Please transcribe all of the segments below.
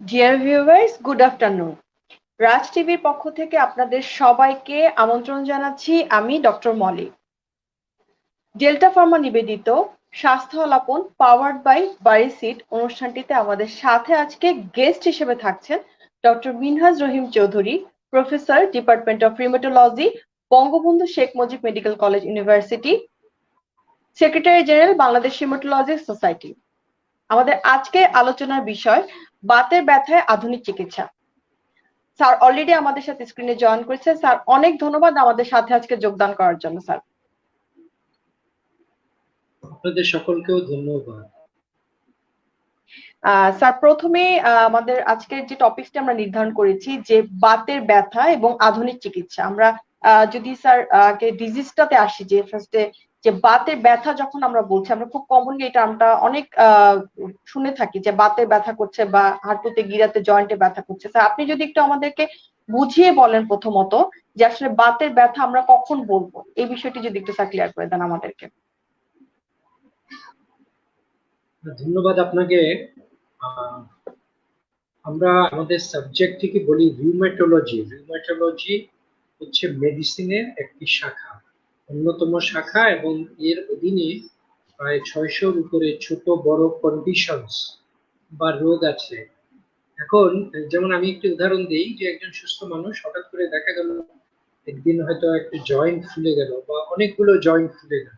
Deer viewers, good afternoon. Raj টিভির পক্ষ থেকে আপনাদের সবাইকে আমন্ত্রণ জানাচ্ছি আমি ডক্টর মলি। ডেল্টা ফার্মা নিবেদিত স্বাস্থ্য আলাপন পাওয়ার্ড বাই বারিসিড অনুষ্ঠানটিতে আমাদের সাথে আজকে গেস্ট হিসেবে থাকছেন doctor Minhaj Rahim Chowdhury, professor, department of rheumatology, Bangabandhu Sheikh Mujib medical college university, secretary general Bangladesh rheumatology society. আমাদের আজকের আলোচনার বিষয় বাতের ব্যথায় আধুনিক চিকিৎসা। স্যার অলরেডি আমাদের সাথে স্ক্রিনে জয়েন করেছে। স্যার অনেক ধন্যবাদ আমাদের সাথে আজকে যোগদান করার জন্য। স্যার আপনাদের সকলকেও ধন্যবাদ। স্যার প্রথমে আমাদের আজকের যে টপিকসটা আমরা নির্ধারণ করেছি যে বাতের ব্যথা এবং আধুনিক চিকিৎসা। আমরা যদি স্যার আগে ডিজিজটাতে আসি, যে ফার্স্টে যে বাতের ব্যথা যখন আমরা বলছি, আমরা খুব কমনলি এটা আমরা অনেক শুনে থাকি যে বাতের ব্যথা করছে বা হাঁটুতে গিরাতে জয়েন্টে ব্যথা করছে। স্যার আপনি যদি একটু আমাদেরকে বুঝিয়ে বলেন প্রথমত যে আসলে বাতের ব্যথা আমরা কখন বলবো, এই বিষয়টি যদি একটু স্যার ক্লিয়ার করে দেন আমাদেরকে। ধন্যবাদ আপনাকে। আমরা আমাদের সাবজেক্ট থেকে বলি রিউমেটোলজি। রিউমেটোলজি হচ্ছে মেডিসিনের একটি শাখা, অন্যতম শাখা, এবং এর অধীনে প্রায় 600-র উপরে ছোট বড় কন্ডিশনস বা রোগ আছে। এখন যেমন আমি একটি উদাহরণ দিই, যে একজন সুস্থ মানুষ হঠাৎ করে দেখা গেল একদিন হয়তো একটা জয়েন্ট ফুলে গেল বা অনেকগুলো জয়েন্ট ফুলে গেল,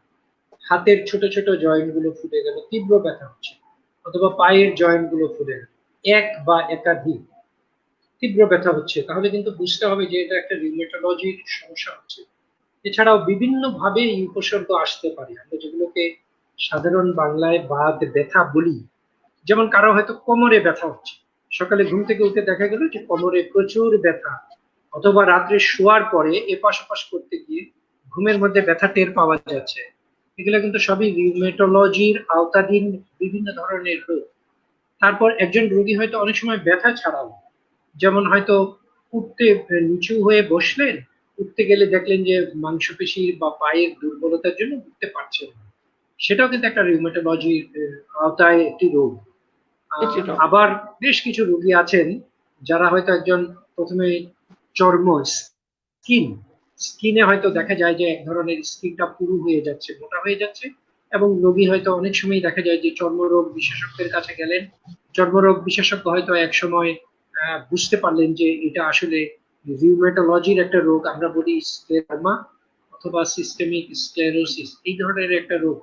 হাতের ছোট ছোট জয়েন্ট গুলো ফুলে গেল, তীব্র ব্যথা হচ্ছে, অথবা পায়ের জয়েন্ট গুলো ফুলে গেল, এক বা একাধিক তীব্র ব্যথা হচ্ছে, তাহলে কিন্তু বুঝতে হবে যে এটা একটা রিউমেটোলজির সমস্যা হচ্ছে। এছাড়াও বিভিন্ন ভাবে এই উপসর্গ আসতে পারে, আমরা যেগুলোকে সাধারণ বাংলায় বাত ব্যথা বলি। যেমন কারো হয়তো কোমরে ব্যথা হচ্ছে, সকালে ঘুম থেকে উঠে দেখা গেল যে কোমরে প্রচুর ব্যথা, অথবা রাত্রে শোয়ার পরে এপাশ ওপাশ করতে গিয়ে ঘুমের মধ্যে ব্যথা টের পাওয়া যাচ্ছে। এগুলো কিন্তু সবই রিউমেটোলজির আওতাধীন বিভিন্ন ধরনের রোগ। তারপর একজন রোগী হয়তো অনেক সময় ব্যথা ছাড়াও, যেমন হয়তো উঠতে নিচু হয়ে বসলেন, উঠতে গেলে দেখলেন যে মাংসপেশির বা পায়ের দুর্বলতার জন্য উঠতে পারছেন না, সেটাও কিন্তু একটা রিউমেটোলজির আওতায় একটি রোগ। আবার বেশ কিছু রোগী আছেন যারা হয়তো একজন প্রথমে চর্ম স্কিন স্কিনে হয়তো দেখা যায় যে এক ধরনের স্কিনটা পুরু হয়ে যাচ্ছে, মোটা হয়ে যাচ্ছে, এবং রোগী হয়তো অনেক সময় দেখা যায় যে চর্মরোগ বিশেষজ্ঞের কাছে গেলেন, চর্মরোগ বিশেষজ্ঞ হয়তো এক সময় বুঝতে পারলেন যে এটা আসলে রিউমেটোলজির একটা রোগ, আমরা বলি স্ক্লেরোমা অথবা সিস্টেমিক স্ক্লেরোসিস, এই ধরনের একটা রোগ।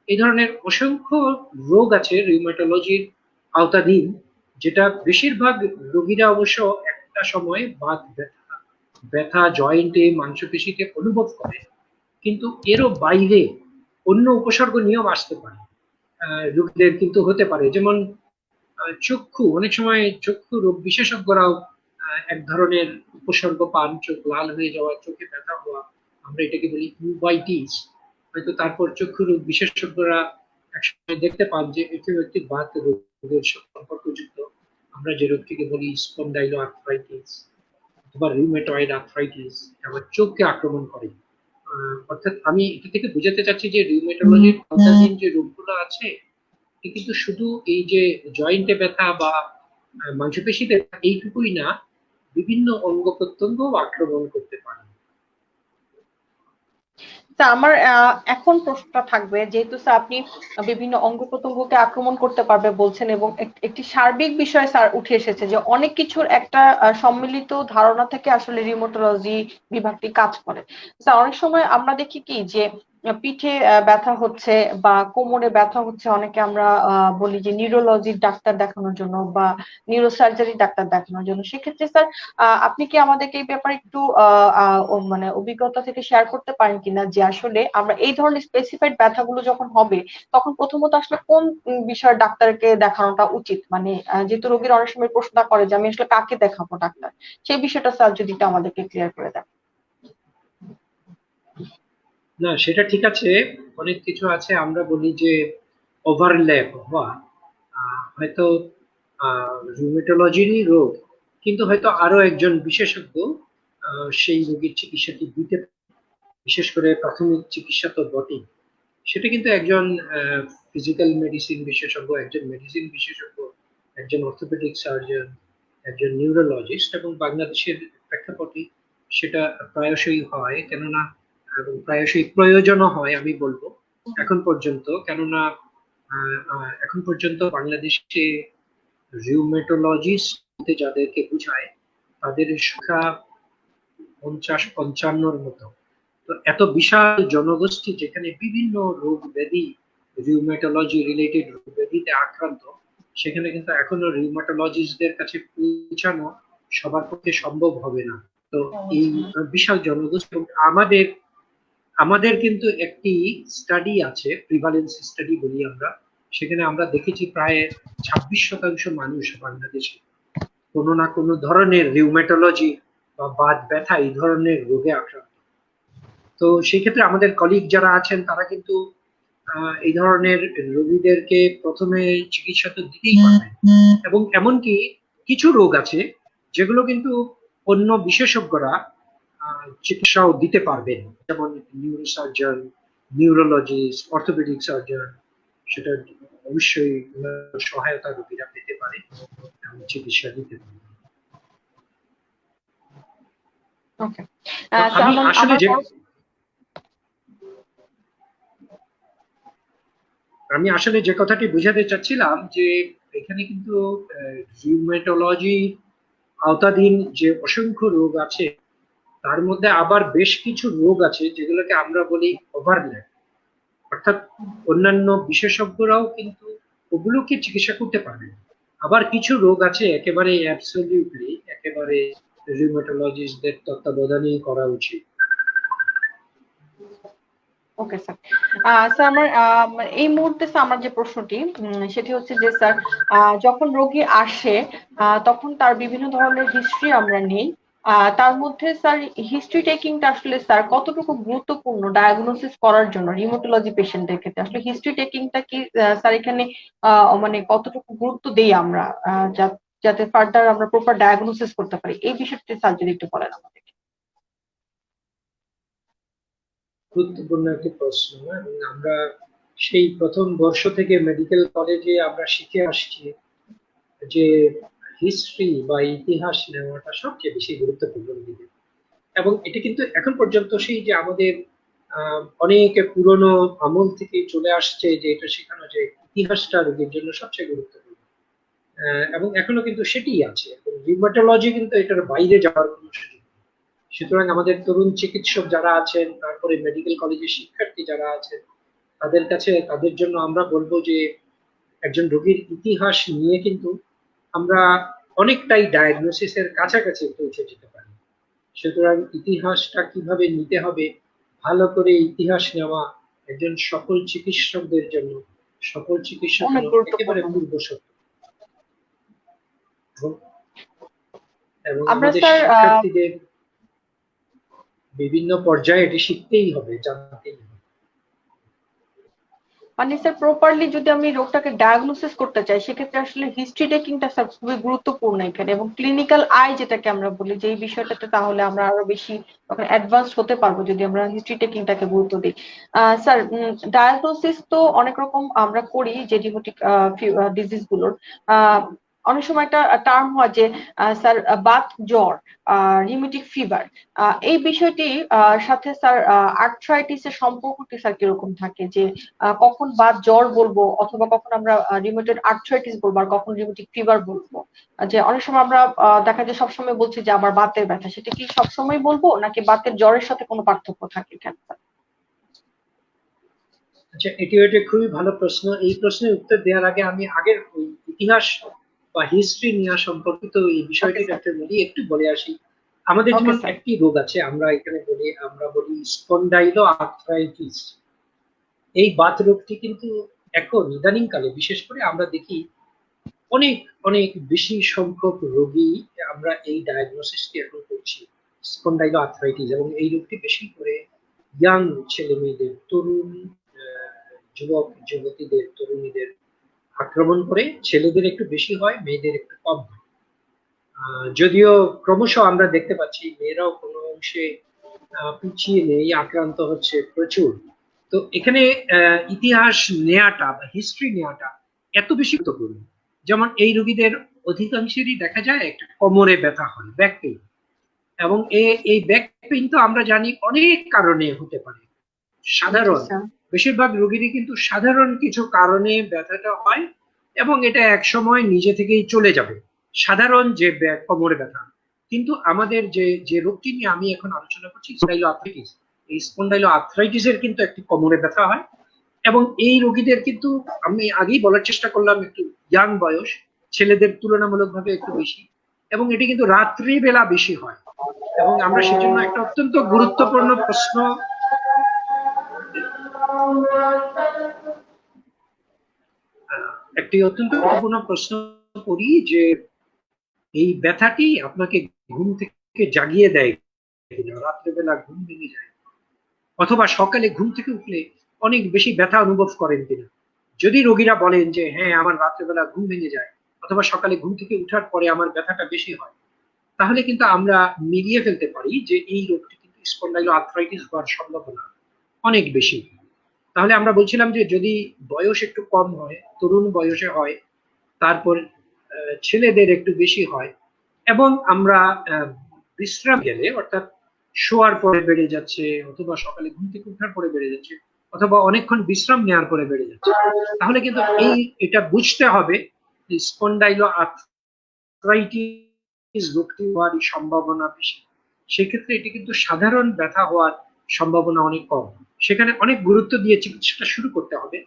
এই ধরনের অসংখ্য রোগ আছে রিউমেটোলজির আওতাধীন, যেটা বেশিরভাগ রোগীরা অবশ্য একটা সময় বাত ব্যথা ব্যথা জয়েন্টে মাংসপেশিতে অনুভব করে, কিন্তু এরও বাইরে অন্য উপসর্গ নিয়েও আসতে পারে। রোগীদের কিন্তু হতে পারে, যেমন চক্ষু, অনেক সময় চক্ষু রোগ বিশেষজ্ঞরাও এক ধরনের উপসর্গ পান, চোখ লাল হয়ে যাওয়া, চোখে ব্যথা হওয়া, আমরা এটাকে বলি ইউভাইটিস। হয়তো তারপর চক্ষু রোগ বিশেষজ্ঞরা একসময় দেখতে পান যে এটিও একটি বাত রোগের সম্পর্কযুক্ত, আমরা যে রোগটিকে বলি স্পন্ডাইলো আর্থ্রাইটিস অথবা রিউমেটয়েড আর্থ্রাইটিস, আবার চোখকে আক্রমণ করে। অর্থাৎ আমি এটা থেকে বোঝাতে চাচ্ছি যে রিউমেটোলজির আওতাধীন যে রোগগুলো আছে, কিন্তু শুধু এই যে জয়েন্টে ব্যথা বা মাংসপেশিতে এইটুকুই না, বিভিন্ন অঙ্গ প্রত্যঙ্গ আক্রমণ করতে পারে। স্যার আমার এখন প্রশ্নটা থাকবে, যেহেতু স্যার আপনি বিভিন্ন অঙ্গ প্রত্যঙ্গকে আক্রমণ করতে পারবে বলছেন এবং একটি সার্বিক বিষয় স্যার উঠে এসেছে যে অনেক কিছুর একটা সম্মিলিত ধারণা থেকে আসলে রিউমাটোলজি বিভাগটি কাজ করে। স্যার অনেক সময় আমরা দেখি কি যে পিঠে ব্যথা হচ্ছে বা কোমরে ব্যথা হচ্ছে, অনেকে আমরা বলি যে নিউরোলজির ডাক্তার দেখানোর জন্য বা নিউরোসার্জারি ডাক্তার দেখানোর জন্য। সেক্ষেত্রে স্যার আপনি কি আমাদেরকে এই ব্যাপারে একটু মানে অভিজ্ঞতা থেকে শেয়ার করতে পারেন কিনা যে আসলে আমরা এই ধরনের স্পেসিফাইড ব্যথাগুলো যখন হবে তখন প্রথমত আসলে কোন বিষয়ে ডাক্তারকে দেখানোটা উচিত, মানে যেহেতু রোগীর অনেক সময় প্রশ্নটা করে যে আমি আসলে কাকে দেখাবো ডাক্তার, সেই বিষয়টা স্যার যদি একটু আমাদেরকে ক্লিয়ার করে দেন। না, সেটা ঠিক আছে। অনেক কিছু আছে আমরা বলি যে ওভারল্যাপ হওয়া, হয়তো রুমেটোলজিরই রোগ, কিন্তু হয়তো আরো একজন বিশেষজ্ঞ সেই রোগীর চিকিৎসাটি দিতে, বিশেষ করে প্রাথমিক চিকিৎসা তো বটেই, সেটা কিন্তু একজন ফিজিক্যাল মেডিসিন বিশেষজ্ঞ, একজন মেডিসিন বিশেষজ্ঞ, একজন অর্থোপেডিক সার্জন, একজন নিউরোলজিস্ট, এবং বাংলাদেশের প্রেক্ষাপটে সেটা প্রায়শই হয়, কেননা এবং প্রায়শই প্রয়োজনও হয় আমি বলবো এখন পর্যন্ত, কেননা এখন পর্যন্ত বাংলাদেশে রিউমেটোলজিস্ট যাদেরকে বোঝায় তাদের সংখ্যা 50-55-র মতো। তো এত বিশাল জনগোষ্ঠী যেখানে বিভিন্ন রোগ ব্যাধি, রিউমেটোলজি রিলেটেড রোগ ব্যাধিতে আক্রান্ত, সেখানে কিন্তু এখনো রিউমেটোলজিস্টদের কাছে পৌঁছানো সবার পক্ষে সম্ভব হবে না। তো এই বিশাল জনগোষ্ঠী, আমাদের আমাদের কিন্তু একটি স্টাডি আছে, প্রিভালেন্স স্টাডি বলি আমরা, সেখানে আমরা দেখেছি প্রায় 26% মানুষ বাংলাদেশে কোনো না কোনো ধরনের রিউমেটোলজি বা বাত ব্যথা এই ধরনের রোগে আক্রান্ত। তো সেই ক্ষেত্রে আমাদের কলিগ যারা আছেন তারা কিন্তু এই ধরনের রোগীদেরকে প্রথমে চিকিৎসা তো দিতেই পারবেন, এবং এমনকি কিছু রোগ আছে যেগুলো কিন্তু অন্য বিশেষজ্ঞরা চিকিৎসাও দিতে পারবেন, যেমন নিউরোসার্জন, নিউরোলজিস্ট, অর্থোপেডিক সার্জন, সেটা অবশ্যই সহায়তা রোগীরা পেতে পারে এবং চিকিৎসা দিতে পারে। ওকে, আমি আসলে যে আমি আসলে যে কথাটি বুঝাতে চাচ্ছিলাম যে এখানে কিন্তু রিউমেটোলজি আওতাধীন যে অসংখ্য রোগ আছে তার মধ্যে আবার বেশ কিছু রোগ আছে যেগুলোকে আমরা বলি ওভারল্যাপ, অর্থাৎ অন্যান্য বিশেষজ্ঞরাও কিন্তু ওগুলোকে চিকিৎসা করতে পারবে। আবার কিছু রোগ আছে একেবারে অ্যাবসলিউটলি একেবারে রিউমেটোলজিস্টদের তত্ত্বাবধানেই করা উচিত। ওকে স্যার, স্যার আমার এই মুহূর্তে স্যার আমার যে প্রশ্নটি সেটি হচ্ছে যে স্যার যখন রোগী আসে তখন তার বিভিন্ন ধরনের হিস্ট্রি আমরা নেই, তার মধ্যে স্যার হিস্ট্রি টেকিংটা আসলে স্যার কতটুকু গুরুত্বপূর্ণ ডায়াগনোসিস করার জন্য রিউমেটোলজি পেশেন্টের ক্ষেত্রে আসলে হিস্ট্রি টেকিংটা কি স্যার এখানে মানে কতটুকু গুরুত্ব দেই আমরা যাতে ফার্দার আমরা প্রপার ডায়াগনোসিস করতে পারি, এই বিষয়টি স্যার যদি একটু বলেন আমাদের। গুরুত্বপূর্ণ একটি প্রশ্ন, এবং আমরা সেই প্রথম বর্ষ থেকে মেডিকেল কলেজে আমরা শিখে আসছি যে হিস্ট্রি বা ইতিহাস নেওয়াটা সবচেয়ে বেশি গুরুত্বপূর্ণ দিকে, এবং এটা কিন্তু এখন পর্যন্ত সেই যে আমাদের অনেক পুরনো আমল থেকে চলে আসছে যে এটা শেখানো যে ইতিহাসটা রোগীর জন্য সবচেয়ে গুরুত্বপূর্ণ, এবং এখনো কিন্তু সেটিই আছে। রিউমাটোলজি কিন্তু এটার বাইরে যাওয়ার কোনো সুযোগ নেই। সুতরাং আমাদের তরুণ চিকিৎসক যারা আছেন, তারপরে মেডিকেল কলেজের শিক্ষার্থী যারা আছেন, তাদের কাছে তাদের জন্য আমরা বলবো যে একজন রোগীর ইতিহাস নিয়ে কিন্তু আমরা অনেকটাই ডায়াগনোসিসের কাছাকাছি পৌঁছে যেতে পারি। সুতরাং ইতিহাসটা কিভাবে নিতে হবে, ভালো করে ইতিহাস নেওয়া একজন সকল চিকিৎসকদের জন্য, সকল চিকিৎসক অনেক একেবারে গুরুত্বপূর্ণ। পূর্বশর্ত। এবং আমরা আমাদের স্যার শিক্ষার্থীদের বিভিন্ন পর্যায়ে এটি শিখতেই হবে, জানতেই হবে। মানে স্যার প্রপারলি যদি আমি রোগটাকে ডায়াগনোসিস করতে চাই সেক্ষেত্রে আসলে হিস্ট্রি টেকিংটা স্যার খুবই গুরুত্বপূর্ণ এখানে, এবং ক্লিনিক্যাল আই যেটাকে আমরা বলি যে এই বিষয়টাতে তাহলে আমরা আরো বেশি অ্যাডভান্স হতে পারবো যদি আমরা হিস্ট্রি টেকিংটাকে গুরুত্ব দিই। স্যার ডায়াগনোসিস তো অনেক রকম আমরা করি জেডিমোটিক ডিজিজ গুলোর। অনেক সময় একটা টার্ম হয় যে স্যার বাত জ্বর, রিউমেটিক ফিভার, এই বিষয়টি সাথে স্যার আর্থ্রাইটিস এর সম্পর্ক কি স্যার কিরকম থাকে, যে কখন বাত জ্বর বলবো অথবা কখন আমরা রিউমেটয়েড আর্থ্রাইটিস বলবো আর কখন রিউমেটিক ফিভার বলবো, যে অনেক সময় আমরা দেখা যায় সবসময় বলছি যে আমার বাতের ব্যথা, সেটা কি সবসময় বলবো নাকি বাতের জ্বরের সাথে কোনো পার্থক্য থাকে এখানে স্যার? আচ্ছা, এটি একটা খুবই ভালো প্রশ্ন। এই প্রশ্নের উত্তর দেওয়ার আগে আমি আগের ওই ইতিহাস বা হিস্ট্রি নেওয়া সম্পর্কিত এই ওকে বিষয়টির স্যার। একটা একটু বলে আসি। আমাদের ওকে যেমন স্যার। একটি রোগ আছে, আমরা বলি স্পন্ডাইলো আর্থ্রাইটিস। এই বাত রোগটি কিন্তু এখন ইদানিং কালে বিশেষ করে আমরা দেখি অনেক অনেক বেশি সংখ্যক রোগী আমরা এই ডায়াগনোসিসটি এখন করছি স্পন্ডাইলো আর্থ্রাইটিস, এবং এই রোগটি বেশি করে ইয়াং ছেলে মেয়েদের, তরুণ যুবক যুবতীদের, তরুণীদের আক্রমণ করে। ছেলেদের একটু বেশি হয়, মেয়েদের একটু কম হয়। যদিও ক্রমশ আমরা দেখতে পাচ্ছি মেয়েরাও কোনো অংশে পিছিয়ে নেই, আক্রান্ত হচ্ছে প্রচুর। তো এখানে ইতিহাস নেয়াটা বা হিস্ট্রি নেয়াটা এত বেশি গুরুত্বপূর্ণ। যেমন এই রোগীদের অধিকাংশেরই দেখা যায় একটা কোমরে ব্যথা হয়, ব্যাক পেইন। এবং এই ব্যাক পেইন তো আমরা জানি অনেক কারণে হতে পারে। জি সাধারণ স্যার। বেশিরভাগ রোগীরই কিন্তু সাধারণ কিছু কারণে ব্যথাটা হয়, এবং এটা একসময় নিজে থেকেই চলে যাবে, সাধারণ যে কোমরে ব্যথা। কিন্তু আমাদের যে যে রোগটি নিয়ে আমি এখন আলোচনা করছি, স্পন্ডাইলো আর্থ্রাইটিস, এই স্পন্ডাইলো আর্থ্রাইটিসের কিন্তু একটি কোমরে ব্যথা হয়। এবং এই রোগীদের কিন্তু আমি আগেই বলার চেষ্টা করলাম একটু ইয়াং বয়স, ছেলেদের তুলনামূলকভাবে একটু বেশি, এবং এটি কিন্তু রাত্রিবেলা বেশি হয়। এবং আমরা সেজন্য একটা অত্যন্ত গুরুত্বপূর্ণ প্রশ্ন একটি অত্যন্ত গুরুত্বপূর্ণ প্রশ্ন করি যে এই ব্যথাটি আপনাকে ঘুম থেকে জাগিয়ে দেয় কিনা, রাত্রেবেলা ঘুম ভেঙে যায়, অথবা সকালে ঘুম থেকে উঠলে অনেক বেশি ব্যথা অনুভব করেন কিনা। যদি রোগীরা বলেন যে হ্যাঁ আমার রাত্রেবেলা ঘুম ভেঙে যায়, অথবা সকালে ঘুম থেকে উঠার পরে আমার ব্যথাটা বেশি হয়, তাহলে কিন্তু আমরা মিলিয়ে ফেলতে পারি যে এই রোগটি কিন্তু স্পন্ডাইলো আর্থ্রাইটিস হওয়ার সম্ভাবনা অনেক বেশি। তাহলে আমরা বলছিলাম যে যদি বয়স একটু কম হয়, তরুণ বয়সে হয়, তারপর ছেলেদের একটু বেশি হয়, এবং আমরা বিশ্রাম গেলে, অর্থাৎ শোয়ার পরে বেড়ে যাচ্ছে, অথবা সকালে ঘুম থেকে ওঠার পরে বেড়ে যাচ্ছে, অথবা অনেকক্ষণ বিশ্রাম নেওয়ার পরে বেড়ে যাচ্ছে, তাহলে কিন্তু এটা বুঝতে হবে যে স্পন্ডাইলো আর্থ্রাইটিস রোগটি হওয়ার সম্ভাবনা বেশি। সেক্ষেত্রে এটি কিন্তু সাধারণ ব্যথা হওয়ার সম্ভাবনা অনেক কম। সেখানে অনেক গুরুত্ব দিয়ে চিকিৎসাটা শুরু করতে হবে,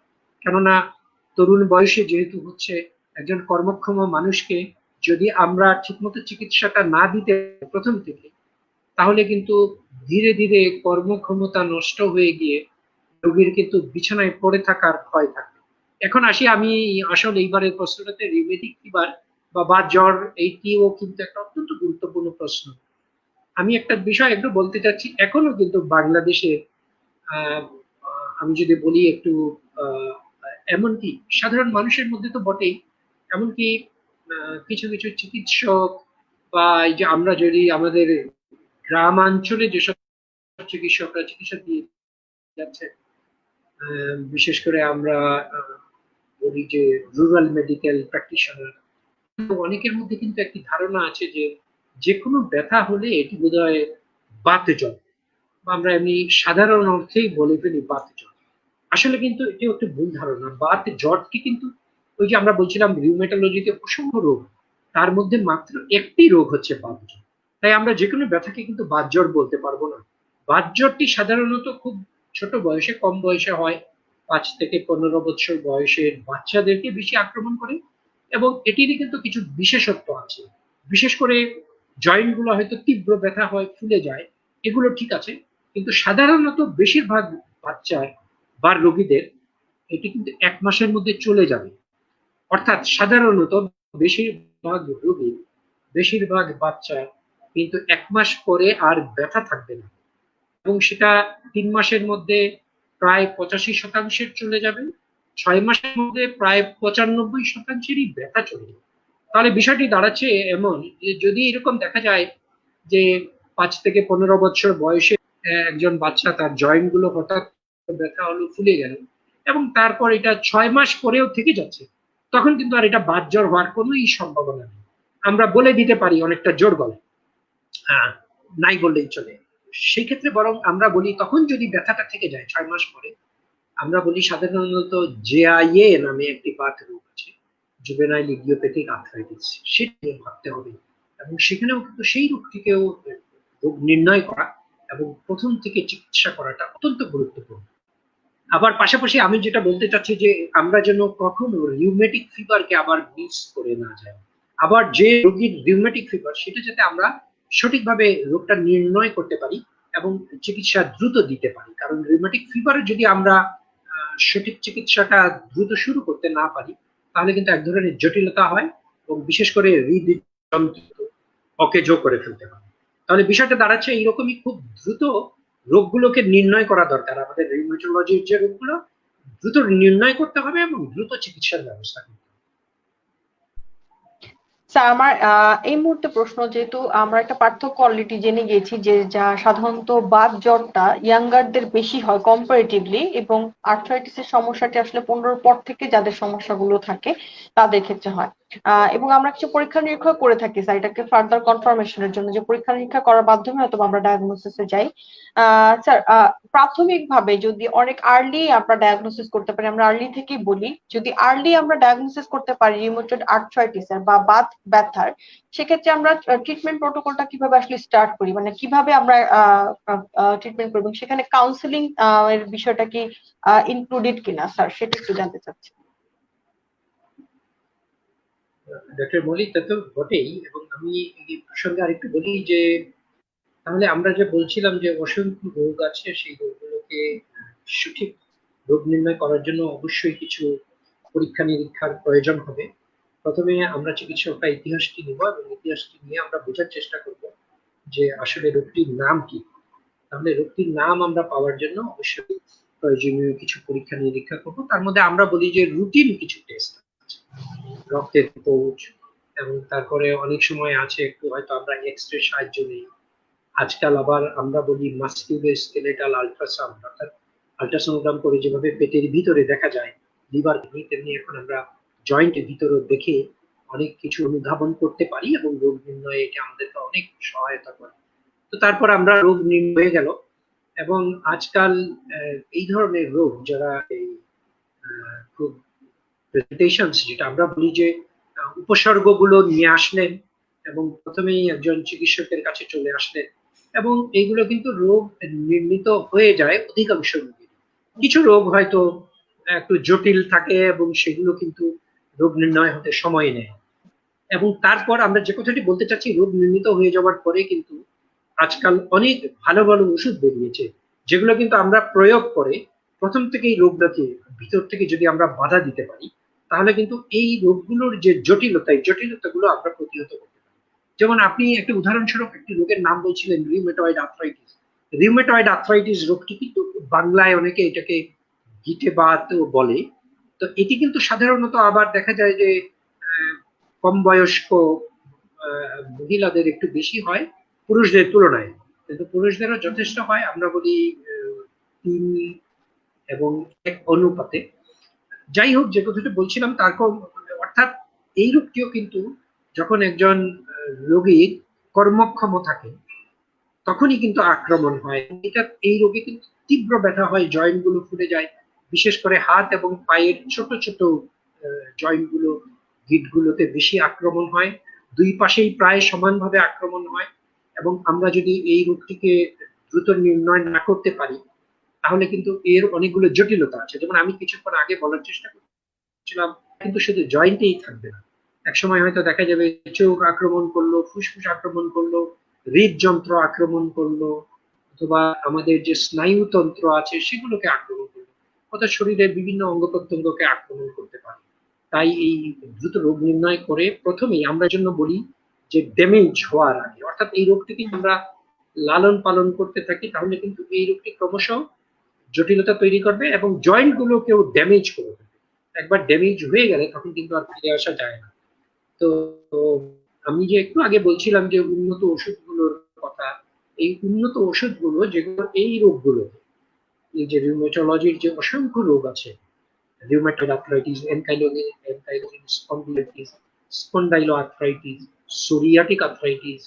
কেননা তরুণ বয়সে যেহেতু হচ্ছে, একজন কর্মক্ষম মানুষকে যদি আমরা ঠিকমতো চিকিৎসাটা না দিতে প্রথম থেকে, তাহলে কিন্তু ধীরে ধীরে কর্মক্ষমতা নষ্ট হয়ে গিয়ে রোগীর কিন্তু বিছানায় পড়ে থাকার ভয় থাকে। এখন আসি আমি আসলে এইবারের প্রশ্নটাতে, রিউমেটিক ফিভার বা জ্বর, এইটিও কিন্তু একটা অত্যন্ত গুরুত্বপূর্ণ প্রশ্ন। আমি একটা বিষয় একটু বলতে চাচ্ছি, এখনো কিন্তু বাংলাদেশে আহ, আমি যদি বলি একটু আহ, এমনকি সাধারণ মানুষের মধ্যে তো বটেই, এমনকি কিছু কিছু চিকিৎসক, বা এই যে আমরা যদি আমাদের গ্রামাঞ্চলে যেসব চিকিৎসকরা চিকিৎসা দিয়ে যাচ্ছে, বিশেষ করে আমরা বলি যে রুরাল মেডিকেল প্র্যাকটিশনার, অনেকের মধ্যে কিন্তু একটি ধারণা আছে যে যে কোনো ব্যথা হলে এটি বোধহয় বাতে জ্বর, বা আমরা এমনি সাধারণ অর্থেই বলে ফেলি বাতে জ্বর। আসলে কিন্তু এটি একটি ভুল ধারণা। বাতে জ্বরটি কিন্তু ওই যে আমরা বলছিলাম রিউমেটোলজিতে অসংখ্য রোগ, তার মধ্যে মাত্র একটি রোগ হচ্ছে বাত জ্বর। তাই আমরা যে কোনো ব্যথাকে কিন্তু বাত জ্বর বলতে পারবো না। বাত জ্বরটি সাধারণত খুব ছোট বয়সে, কম বয়সে হয়, 5 থেকে 15 বছর বয়সের বাচ্চাদেরকে বেশি আক্রমণ করে, এবং এটিরই কিন্তু কিছু বিশেষত্ব আছে। বিশেষ করে জয়েন্ট গুলো হয়তো তীব্র ব্যথা হয়, ফুলে যায়, এগুলো ঠিক আছে, কিন্তু সাধারণত বেশিরভাগ বাচ্চার বা রোগীদের এটি কিন্তু 1 মাসের মধ্যে চলে যাবে। অর্থাৎ সাধারণত বেশিরভাগ রোগী, বেশিরভাগ বাচ্চা কিন্তু 1 মাস পরে আর ব্যথা থাকবে না, এবং সেটা 3 মাসের মধ্যে প্রায় 85% চলে যাবে, 6 মাসের মধ্যে প্রায় 95%-ই ব্যথা চলে যাবে। তাহলে বিষয়টি দাঁড়াচ্ছে এমন যে যদি এরকম দেখা যায় যে 5 থেকে 15 বছর বয়সে একজন বাচ্চা, তার জয়েন্ট গুলো হঠাৎ ব্যথা হলো, ফুলে গেল, এবং তারপর এটা 6 মাস পরেও থেকে যাচ্ছে, তখন কিন্তু আর এটা বাত জ্বর হওয়ার কোনোই সম্ভাবনা নেই। আমরা বলে দিতে পারি অনেকটা জোর গলায়, নাই বললেই চলে। সেই ক্ষেত্রে বরং আমরা বলি, তখন যদি ব্যথাটা থেকে যায় 6 মাস পরে, আমরা বলি সাধারণত জেআইএ নামে একটি বাত রোগ আছে, জুভেনাইল ইডিওপ্যাথিক আর্থ্রাইটিস, সেটা নিয়ে ভাবতে হবে। এবং সেখানেও কিন্তু সেই রোগটিকেও রোগ নির্ণয় করা এবং প্রথম থেকে চিকিৎসা করাটা অত্যন্ত গুরুত্বপূর্ণ। আবার পাশাপাশি আমি যেটা বলতে চাচ্ছি যে আমরা যেন কখনো রিউমেটিক ফিভারকে আবার মিস করে না যাই। আবার যে রোগীর রিউমেটিক ফিভার, সেটা যাতে আমরা সঠিকভাবে রোগটা নির্ণয় করতে পারি এবং চিকিৎসা দ্রুত দিতে পারি। কারণ রিউমেটিক ফিভারে যদি আমরা সঠিক চিকিৎসাটা দ্রুত শুরু করতে না পারি, তাহলে কিন্তু এক ধরনের জটিলতা হয়, এবং বিশেষ করে হৃদযন্ত্র অকেজো করে ফেলতে পারে। তাহলে বিষয়টা দাঁড়াচ্ছে এইরকমই, খুব দ্রুত রোগগুলোকে নির্ণয় করা দরকার। আমাদের রিউমেটোলজির যে রোগগুলো দ্রুত নির্ণয় করতে হবে এবং দ্রুত চিকিৎসার ব্যবস্থা করতে হবে। স্যার আমার এই মুহূর্তে প্রশ্ন, যেহেতু আমরা একটা পার্থক্য অলরেডি জেনে গেছি যে যা সাধারণত বাত জ্বরটা ইয়াঙ্গারদের বেশি হয় কম্পারেটিভলি, এবং আর্থ্রাইটিসের সমস্যাটি আসলে 15 পর থেকে যাদের সমস্যাগুলো থাকে তাদের ক্ষেত্রে হয়। এবং আমরা কিছু পরীক্ষা নিরীক্ষা করে থাকি স্যার, এটাকে ফার্দার কনফার্মেশনের জন্য, যে পরীক্ষা নিরীক্ষা করার মাধ্যমে হয়তো আমরা ডায়াগনোসিসে যাই। স্যার, প্রাথমিকভাবে যদি অনেক আর্লি আমরা ডায়াগনোসিস করতে পারি, আমরা আর্লি থেকেই বলি, যদি আর্লি আমরা ডায়াগনোসিস করতে পারি রিউমেটয়েড আর্থ্রাইটিসের বা বাত ব্যথার, সেক্ষেত্রে আমরা ট্রিটমেন্ট প্রোটোকলটা কিভাবে আসলে স্টার্ট করি, মানে কিভাবে আমরা ট্রিটমেন্ট করবো, সেখানে কাউন্সিলিং এর বিষয়টা কি ইনক্লুডেড কিনা স্যার, সেটা একটু জানতে চাচ্ছি। ডক্টর মৌলিক, তা তো বটেই। এবং আমি এই প্রসঙ্গে আরেকটু বলি যে তাহলে আমরা যে বলছিলাম যে অসংখ্য রোগ আছে, সেই রোগগুলোকে সঠিক রোগ নির্ণয় করার জন্য অবশ্যই কিছু পরীক্ষা নিরীক্ষার প্রয়োজন হবে। প্রথমে আমরা চিকিৎসকরা ইতিহাসটি নিব এবং ইতিহাসটি নিয়ে আমরা বোঝার চেষ্টা করব যে আসলে রোগটির নাম কি। তাহলে রোগটির নাম আমরা পাওয়ার জন্য অবশ্যই প্রয়োজনীয় কিছু পরীক্ষা নিরীক্ষা করব। তার মধ্যে আমরা বলি যে রুটিন কিছু টেস্ট আছে, রক্তের পৌঁছ, এবং তারপরে অনেক সময় আছে একটু হয়তো আমরা এক্স-রে সাহায্য নিই। আজকাল আবার আমরা বলি মাস্কুলোস্কেলেটাল আল্ট্রাসাউন্ড, অর্থাৎ আল্ট্রাসোনোগ্রাম করে যেভাবে পেটের ভিতরে দেখা যায় লিভার কিডনি, তেমনি এখন আমরা জয়েন্টের ভিতরে দেখে অনেক কিছু অনুধাবন করতে পারি এবং রোগ নির্ণয়ে এটা আমাদেরকে অনেক সহায়তা করে। তো তারপর আমরা রোগ নির্ণয় হয়ে গেল। এবং আজকাল এই ধরনের রোগ যারা এই খুব প্রেজেন্টেশনস, যেটা আমরা বলি যে উপসর্গগুলো নিয়ে আসলেন এবং প্রথমেই একজন চিকিৎসকের কাছে চলে আসলেন, এবং এইগুলো কিন্তু রোগ নির্ণীত হয়ে যায় অধিকাংশ রোগী। কিছু রোগ হয়তো একটু জটিল থাকে এবং সেগুলো কিন্তু রোগ নির্ণয় হতে সময় নেয়। এবং তারপর আমরা যে কথাটি বলতে চাচ্ছি, রোগ নির্ণীত হয়ে যাওয়ার পরে কিন্তু আজকাল অনেক ভালো ভালো ওষুধ বেরিয়েছে, যেগুলো কিন্তু আমরা প্রয়োগ করে প্রথম থেকেই রোগটাকে ভিতর থেকে যদি আমরা বাধা দিতে পারি, তাহলে কিন্তু এই রোগগুলোর যে জটিলতা, এই জটিলতাগুলো আমরা প্রতিহত করতে পারি। যেমন আপনি একটা উদাহরণস্বরূপ একটি রোগের নাম বলছিলেন, রিউমেটয়েড আর্থ্রাইটিস। রিউমেটয়েড আর্থ্রাইটিস রোগটি কিন্তু বাংলায় অনেকে এটাকে গিটে বাতও বলে। তো এটি কিন্তু সাধারণত আবার দেখা যায় যে কম বয়স্ক মহিলাদের একটু বেশি হয় পুরুষদের তুলনায়, কিন্তু পুরুষদেরও যথেষ্ট হয়। আমরা বলি 3:1 অনুপাতে। যাই হোক, যে কথাটা বলছিলাম তার অর্থাৎ এই রোগটিও কিন্তু যখন একজন রোগীর কর্মক্ষম থাকে তখনই কিন্তু আক্রমণ হয়। এটা এই রোগে কিন্তু তীব্র ব্যথা হয়, জয়েন্ট গুলো ফুলে যায়, বিশেষ করে হাত এবং পায়ের ছোট ছোট জয়েন্ট গুলো, গিট গুলোতে বেশি আক্রমণ হয়। দুই পাশেই প্রায় সমানভাবে আক্রমণ হয়। এবং আমরা যদি এই রোগটিকে দ্রুত নির্ণয় না করতে পারি, তাহলে কিন্তু এর অনেকগুলো জটিলতা আছে। যেমন আমি কিছুক্ষণ আগে বলার চেষ্টা করছিলাম, কিন্তু শুধু জয়েন্টেই থাকবে না। একসময় হয়তো দেখা যাবে চোখ আক্রমণ করলো, ফুসফুস আক্রমণ করলো, হৃদযন্ত্র আক্রমণ করলো, অথবা আমাদের যে স্নায়ুতন্ত্র আছে সেগুলোকে আক্রমণ করলো, অর্থাৎ শরীরের বিভিন্ন অঙ্গ প্রত্যঙ্গকে আক্রমণ করতে পারে। তাই এই দ্রুত রোগ নির্ণয় করে প্রথমেই আমরা জন্য বলি যে ড্যামেজ হওয়ার আগে, অর্থাৎ এই রোগটিকে আমরা লালন পালন করতে থাকি, তাহলে কিন্তু এই রোগটি ক্রমশ জটিলতা তৈরি করবে এবং জয়েন্ট গুলোকেও ড্যামেজ করে দেবে। একবার ড্যামেজ হয়ে গেলে তখন কিন্তু আর ফিরে আসা যায় না। তো আমি যে একটু আগে বলছিলাম যে উন্নত ওষুধগুলোর কথা, এই উন্নত ওষুধগুলো যেগুলো এই রোগগুলো, এই যে রিউমেটোলজির যে অসংখ্য রোগ আছে, rheumatoid arthritis, ankylosing spondylitis, spondyloarthritis, psoriatic arthritis,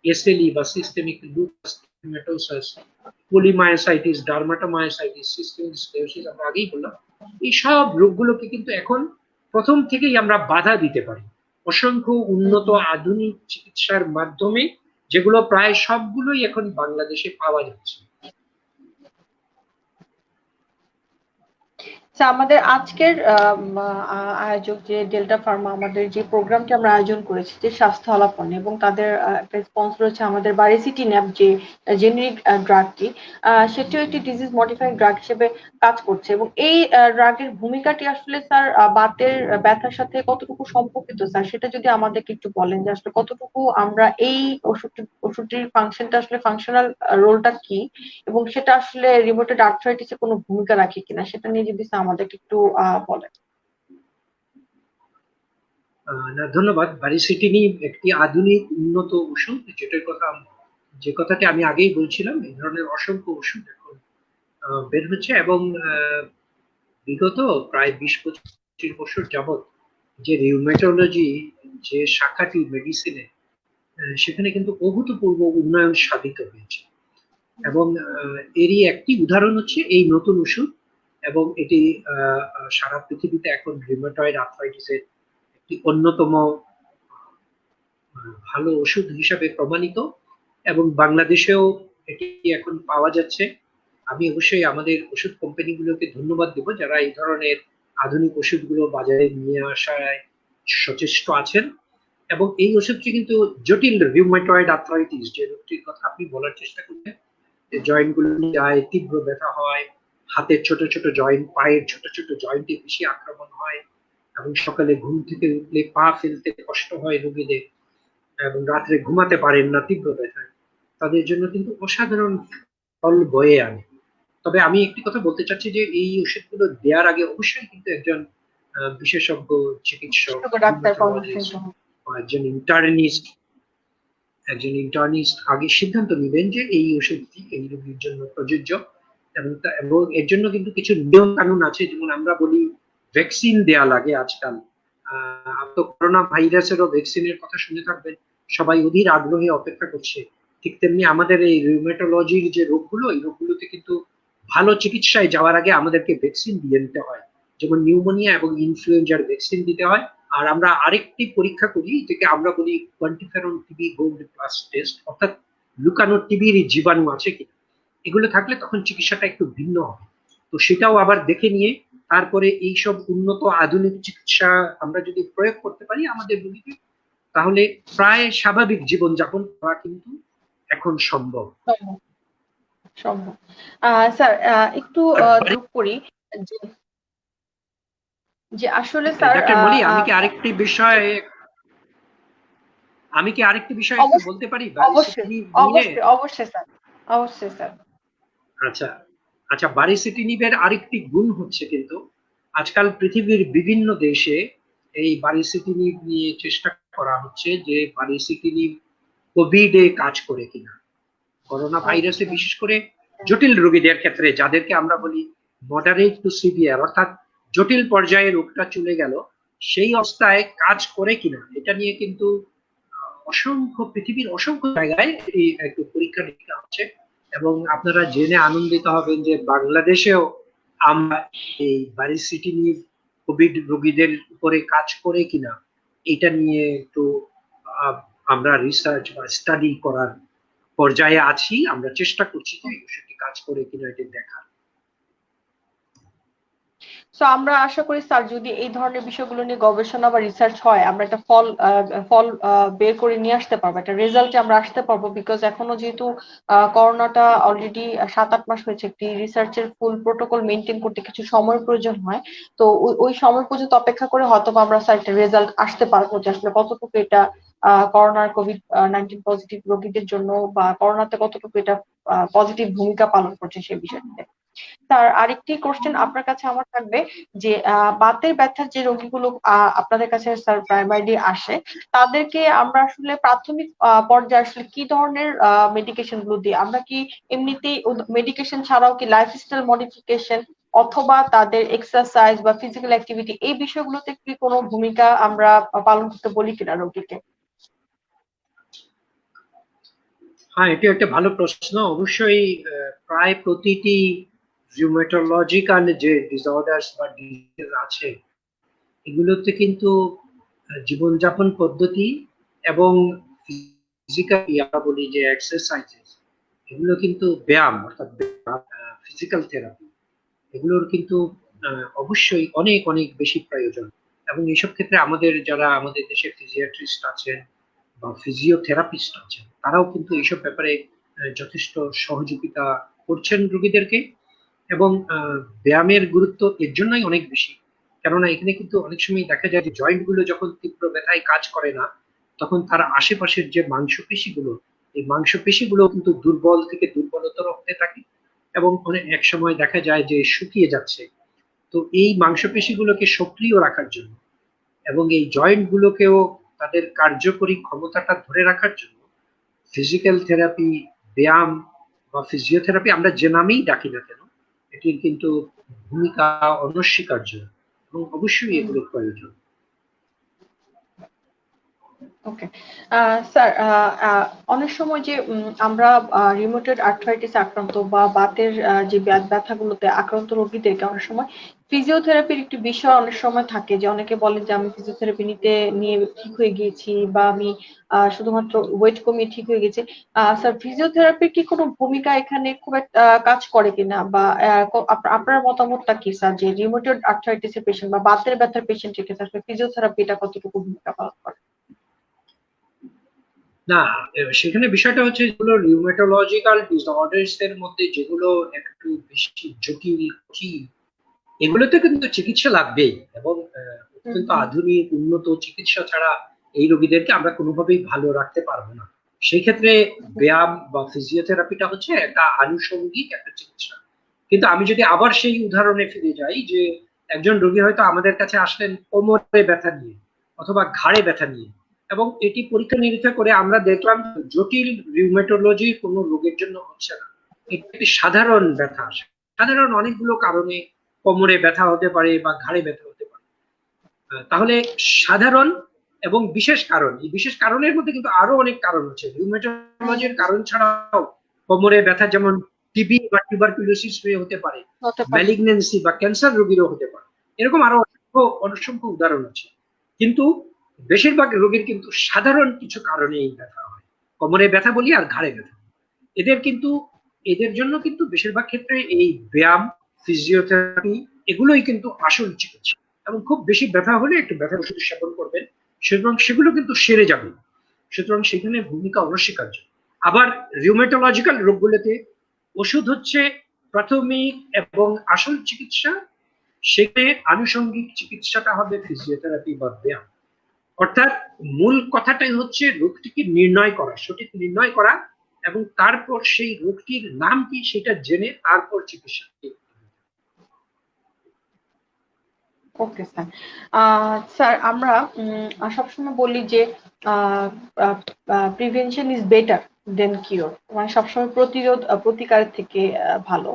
SLE বা systemic lupus erythematosus, polymyositis, dermatomyositis, systemic sclerosis, আমরা আগেই বললাম। এই সব রোগগুলোকে কিন্তু এখন প্রথম থেকেই আমরা বাধা দিতে পারি অসংখ্য উন্নত আধুনিক চিকিৎসার মাধ্যমে, যেগুলো প্রায় সবগুলোই এখন বাংলাদেশে পাওয়া যাচ্ছে। আমাদের আজকের আয়োজক যে ডেল্টা ফার্মা, আমাদের যে প্রোগ্রামটি আমরা আয়োজন করেছি যে স্বাস্থ্য আলাপন, এবং তাদের একটা স্পন্সর হচ্ছে আমাদের বারিসিটিন্যাব, যে জেনেরিক ড্রাগটি, সেটিও একটি ডিজিজ মডিফাইং ড্রাগ হিসেবে কাজ করছে। এবং এই ড্রাগের ভূমিকাটি আসলে স্যার বাতের ব্যথার সাথে কতটুকু সম্পর্কিত স্যার, সেটা যদি আমাদেরকে একটু বলেন, যে আসলে কতটুকু আমরা এই ওষুধটির ফাংশনটা আসলে ফাংশনাল রোলটা কি, এবং সেটা আসলে রিউমেটয়েড আর্থ্রাইটিসে কোনো ভূমিকা রাখে কিনা, সেটা নিয়ে যদি আমাদেরকে একটু বলেন। না, ধন্যবাদ। বারিসিটিনি একটি আধুনিক উন্নত ওষুধ, যেটার কথা, যে কথাটি আমি আগেই বলছিলাম। এই ধরনের অসংখ্য ওষুধ এখন বের হচ্ছে এবং বিগত প্রায় 20-25 বছর যাবৎ যে রিউমেটোলজি যে শাখাটি মেডিসিনে, সেখানে কিন্তু অভূতপূর্ব উন্নয়ন সাধিত হয়েছে। এবং এরই একটি উদাহরণ হচ্ছে এই নতুন ওষুধ, এবং এটি সারা পৃথিবীতে এখন রিউমেটয়েড আর্থ্রাইটিসের একটি অন্যতম ভালো ওষুধ হিসাবে প্রমাণিত, এবং বাংলাদেশেও এটি এখন পাওয়া যাচ্ছে। আমি অবশ্যই আমাদের ওষুধ কোম্পানিগুলোকে ধন্যবাদ দেব যারা এই ধরনের আধুনিক ওষুধগুলো বাজারে নিয়ে আসায় সচেষ্ট আছেন। এবং এই ওষুধটি কিন্তু জটিল রিউমেটয়েড আর্থ্রাইটিস, যে রোগটির কথা আপনি বলার চেষ্টা করছেন, যে জয়েন্ট গুলো যায়, তীব্র ব্যথা হয়, হাতের ছোট ছোট জয়েন্ট, পায়ের ছোট ছোট জয়েন্টে বেশি আক্রমণ হয়, এবং সকালে ঘুম থেকে উঠলে পা ফেলতে কষ্ট হয় রোগীদের, এবং রাত্রে ঘুমাতে পারেন না তীব্র ব্যথায়, তাদের জন্য কিন্তু অসাধারণ ফল বয়ে আনে। তবে আমি একটি কথা বলতে চাচ্ছি যে এই ওষুধগুলো দেওয়ার আগে অবশ্যই কিন্তু একজন বিশেষজ্ঞ চিকিৎসক, বিশেষজ্ঞ ডাক্তার পরামর্শ রিউমাটোলজিস্ট নিতে হবে। বা একজন ইন্টার্নিস্ট আগে সিদ্ধান্ত নেবেন যে এই ওষুধটি এই রোগীর জন্য প্রযোজ্য। এবং এর জন্য কিন্তু কিছু নিয়ম কানুন আছে, যেমন আমরা বলি ভ্যাকসিন দেয়া লাগে আজকাল। তো করোনা ভাইরাসেরও ভ্যাকসিনের কথা শুনে থাকবেন, সবাই অধীর আগ্রহে অপেক্ষা করছে। ঠিক তেমনি আমাদের এই রিউমেটোলজির যে রোগগুলো, এই রোগগুলোতে কিন্তু ভালো চিকিৎসায় যাওয়ার আগে আমাদেরকে ভ্যাকসিন দিয়ে নিতে হয়, যেমন নিউমোনিয়া এবং ইনফ্লুয়েঞ্জার ভ্যাকসিন দিতে হয়। আর আমরা আরেকটি পরীক্ষা করি, যেটাকে আমরা বলি কোয়ান্টিফেরন টিবি গোল্ড প্লাস টেস্ট, অর্থাৎ লুকানো টিবির জীবাণু আছে কিনা। এগুলো থাকলে তখন চিকিৎসাটা একটু ভিন্ন হবে। তো সেটাও আবার দেখে নিয়ে তারপরে এইসব উন্নত আধুনিক চিকিৎসা আমরা যদি প্রয়োগ করতে পারি আমাদের রোগীকে, তাহলে প্রায় স্বাভাবিক জীবনযাপন করা কিন্তু এখন সম্ভব। সম্ভব। সম্ভব। স্যার, একটু আর যোগ করি যে যে আসলে স্যার, ডাক্তার মলি, আমি কি আরেকটি বিষয় একটু অবশ্যই, বলতে পারি অবশ্যই, বারিসিটিনিব নিয়ে? অবশ্যই, অবশ্যই স্যার, অবশ্যই স্যার। আচ্ছা, আচ্ছা, বারিসিটিনিবের আরেকটি গুণ হচ্ছে কিন্তু আজকাল পৃথিবীর বিভিন্ন দেশে এই বারিসিটিনিব নিয়ে চেষ্টা করা হচ্ছে যে বারিসিটিনিব কোভিডে কাজ করে কিনা। করোনা ভাইরাসে আচ্ছা। বিশেষ করে জটিল রোগীদের ক্ষেত্রে, যাদেরকে আমরা বলি মডারেট টু সিভিয়ার, অর্থাৎ জটিল পর্যায়ে রোগটা চলে গেল, সেই অবস্থায় কাজ করে কিনা এটা নিয়ে কিন্তু পৃথিবীর অসংখ্য জায়গায় এই একটু পরীক্ষা নিরীক্ষা হচ্ছে। এবং আপনারা জেনে আনন্দিত হবেন যে বাংলাদেশেও আমরা এই বারিসিটিনিব কোভিড রোগীদের উপরে কাজ করে কিনা এটা নিয়ে একটু আমরা রিসার্চ বা স্টাডি করার পর্যায়ে আছি। আমরা চেষ্টা করছি যে এই ওষুধটি কাজ করে কিনা এটা দেখার। সো আমরা আশা করি স্যার, যদি এই ধরনের বিষয়গুলো নিয়ে গবেষণা বা রিসার্চ হয়, আমরা একটা ফল বের করে নিয়ে আসতে পারবো, একটা রেজাল্টে আমরা আসতে পারবো। বিকজ এখনো যেহেতু করোনাটা অলরেডি 7-8 মাস হয়েছে, একটি রিসার্চের ফুল প্রোটোকল মেনটেন করতে কিছু সময় প্রয়োজন হয়। তো ওই সময় পর্যন্ত অপেক্ষা করে হয়তো আমরা স্যার একটা রেজাল্ট আসতে পারবো যে আসলে কতটুকু এটা করোনার কোভিড-19 পজিটিভ রোগীদের জন্য বা করোনাতে কতটুকু এটা পজিটিভ ভূমিকা পালন করছে সেই বিষয়টিতে। তার আরেকটি কোশ্চেন আপনার কাছে আমার থাকবে যে বাতের ব্যথার যে রোগীগুলো আপনাদের কাছে স্যার প্রাইমারি আসে, তাদেরকে আমরা আসলে প্রাথমিক পর্যায়ে আসলে কি ধরনের মেডিকেশন গুলো দিই? আমরা কি এমনিতেই মেডিকেশন ছাড়াও কি লাইফস্টাইল মডিফিকেশন অথবা তাদের এক্সারসাইজ বা ফিজিক্যাল অ্যাক্টিভিটি এই বিষয়গুলোতে কি কোনো ভূমিকা আমরা পালন করতে বলি কিনা রোগীকে? হ্যাঁ, এটি একটা ভালো প্রশ্ন। অবশ্যই প্রায় প্রতিটি রিউমেটোলজিক্যাল যে ডিসঅর্ডার্স বা ডিজিজ আছে, এগুলোতে কিন্তু জীবনযাপন পদ্ধতি এবং ফিজিক্যাল, আমরা বলি যে এক্সারসাইজেস, এগুলো কিন্তু ব্যায়াম, অর্থাৎ ফিজিক্যাল থেরাপি, এগুলোর কিন্তু অবশ্যই অনেক অনেক বেশি প্রয়োজন। এবং এইসব ক্ষেত্রে আমাদের দেশে ফিজিয়াট্রিস্ট আছেন বা ফিজিওথেরাপিস্ট আছেন, তারাও কিন্তু এইসব ব্যাপারে যথেষ্ট সহযোগিতা করছেন রোগীদেরকে। এবং ব্যায়ামের গুরুত্ব এর জন্যই অনেক বেশি, কেননা এখানে কিন্তু অনেক সময় দেখা যায় যে জয়েন্ট গুলো যখন তীব্র ব্যথায় কাজ করে না, তখন তার আশেপাশের যে মাংসপেশিগুলো, এই মাংসপেশিগুলো কিন্তু দুর্বল থেকে দুর্বলতর হতে থাকে, এবং অনেক এক সময় দেখা যায় যে শুকিয়ে যাচ্ছে। তো এই মাংসপেশিগুলোকে সক্রিয় রাখার জন্য এবং এই জয়েন্ট গুলোকেও তাদের কার্যকরী ক্ষমতাটা ধরে রাখার জন্য ফিজিক্যাল থেরাপি, ব্যায়াম বা ফিজিওথেরাপি, আমরা যে নামেই ডাকি না কেন, এটির কিন্তু ভূমিকা অনস্বীকার্য, এবং অবশ্যই এগুলো প্রয়োজন। ওকে স্যার, অনেক সময় যে আমরা রিউমেটয়েড আর্থ্রাইটিস আক্রান্ত বা বাতের যে ব্যথাগুলোতে আক্রান্ত রোগীদেরকে অনেক সময় ফিজিওথেরাপির একটি বিষয় অনেক সময় থাকে, যে অনেকে বলে যে আমি ফিজিওথেরাপি নিয়ে ঠিক হয়ে গিয়েছি, বা আমি শুধুমাত্র ওয়েট কমিয়ে ঠিক হয়ে গেছি। স্যার, ফিজিওথেরাপির কি কোনো ভূমিকা এখানে খুব একটা কাজ করে কিনা, বা আপনার মতামতটা কি স্যার, যে রিউমেটয়েড আর্থ্রাইটিসের পেশেন্ট বা বাতের ব্যথার পেশেন্টের ক্ষেত্রে ফিজিওথেরাপিটা কতটুকু ভূমিকা পালন করে? না, সেখানে বিষয়টা হচ্ছে যেগুলো রিউমেটোলজিক্যাল ডিসঅর্ডার্স এর মধ্যে যেগুলো একটু বেশি জটিল কঠিন, এগুলোতে কিন্তু চিকিৎসা লাগবেই, এবং হুম অত্যন্ত হুম। আধুনিক উন্নত চিকিৎসা ছাড়া এই রোগীদেরকে আমরা কোনোভাবেই ভালো রাখতে পারবো না। সেই ক্ষেত্রে ব্যায়াম বা ফিজিওথেরাপিটা হচ্ছে একটা আনুষঙ্গিক একটা চিকিৎসা। কিন্তু আমি যদি আবার সেই উদাহরণে ফিরে যাই, যে একজন রোগী হয়তো আমাদের কাছে আসলেন কোমরে ব্যথা নিয়ে অথবা ঘাড়ে ব্যথা নিয়ে, এবং এটি পরীক্ষা নিরীক্ষা করে আমরা দেখলাম জটিল রিউমেটোলজি কোনো রোগের জন্য হচ্ছে না, এটি একটি সাধারণ ব্যথা। সাধারণ অনেকগুলো কারণে কোমরে ব্যথা হতে পারে বা ঘাড়ে ব্যথা হতে পারে। তাহলে সাধারণ এবং বিশেষ কারণ, এই বিশেষ কারণের মধ্যে কিন্তু আরো অনেক কারণ আছে। হুম, রিউমেটোলজির কারণ ছাড়াও কোমরে ব্যথা যেমন টিবি বা টিউবারকুলোসিস হয়ে হতে পারে, হতে পারে। ম্যালিগন্যান্সি বা ক্যান্সার রোগীরও হতে পারে। এরকম আরো অসংখ্য অসংখ্য উদাহরণ আছে। কিন্তু বেশিরভাগ রোগীর কিন্তু সাধারণ কিছু কারণে এই ব্যথা হয়। কোমরে ব্যথা বলি আর ঘাড়ে ব্যথা, এদের কিন্তু এদের জন্য কিন্তু বেশিরভাগ ক্ষেত্রে এই ব্যায়াম, ফিজিওথেরাপি এগুলোই কিন্তু আসল চিকিৎসা। এবং খুব বেশি ব্যথা হলে একটু ব্যথার ওষুধ সেবন করবেন, সুতরাং সেগুলো কিন্তু সেরে যাবে। সুতরাং সেখানে ভূমিকা অনস্বীকার্য। আবার রিউমেটোলজিক্যাল রোগগুলোতে ওষুধ হচ্ছে প্রাথমিক এবং আসল চিকিৎসা, সেখানে আনুষঙ্গিক চিকিৎসাটা হবে ফিজিওথেরাপি বা ব্যায়াম। অর্থাৎ মূল কথাটাই হচ্ছে রোগটিকে নির্ণয় করা, সঠিক নির্ণয় করা, এবং তারপর সেই রোগটির নাম কি সেটা জেনে তারপর চিকিৎসা। Okay sir. স্যার, আমরা সবসময় বলি যে prevention is better then cure, মানে সবসময় প্রতিকারের থেকে ভালো।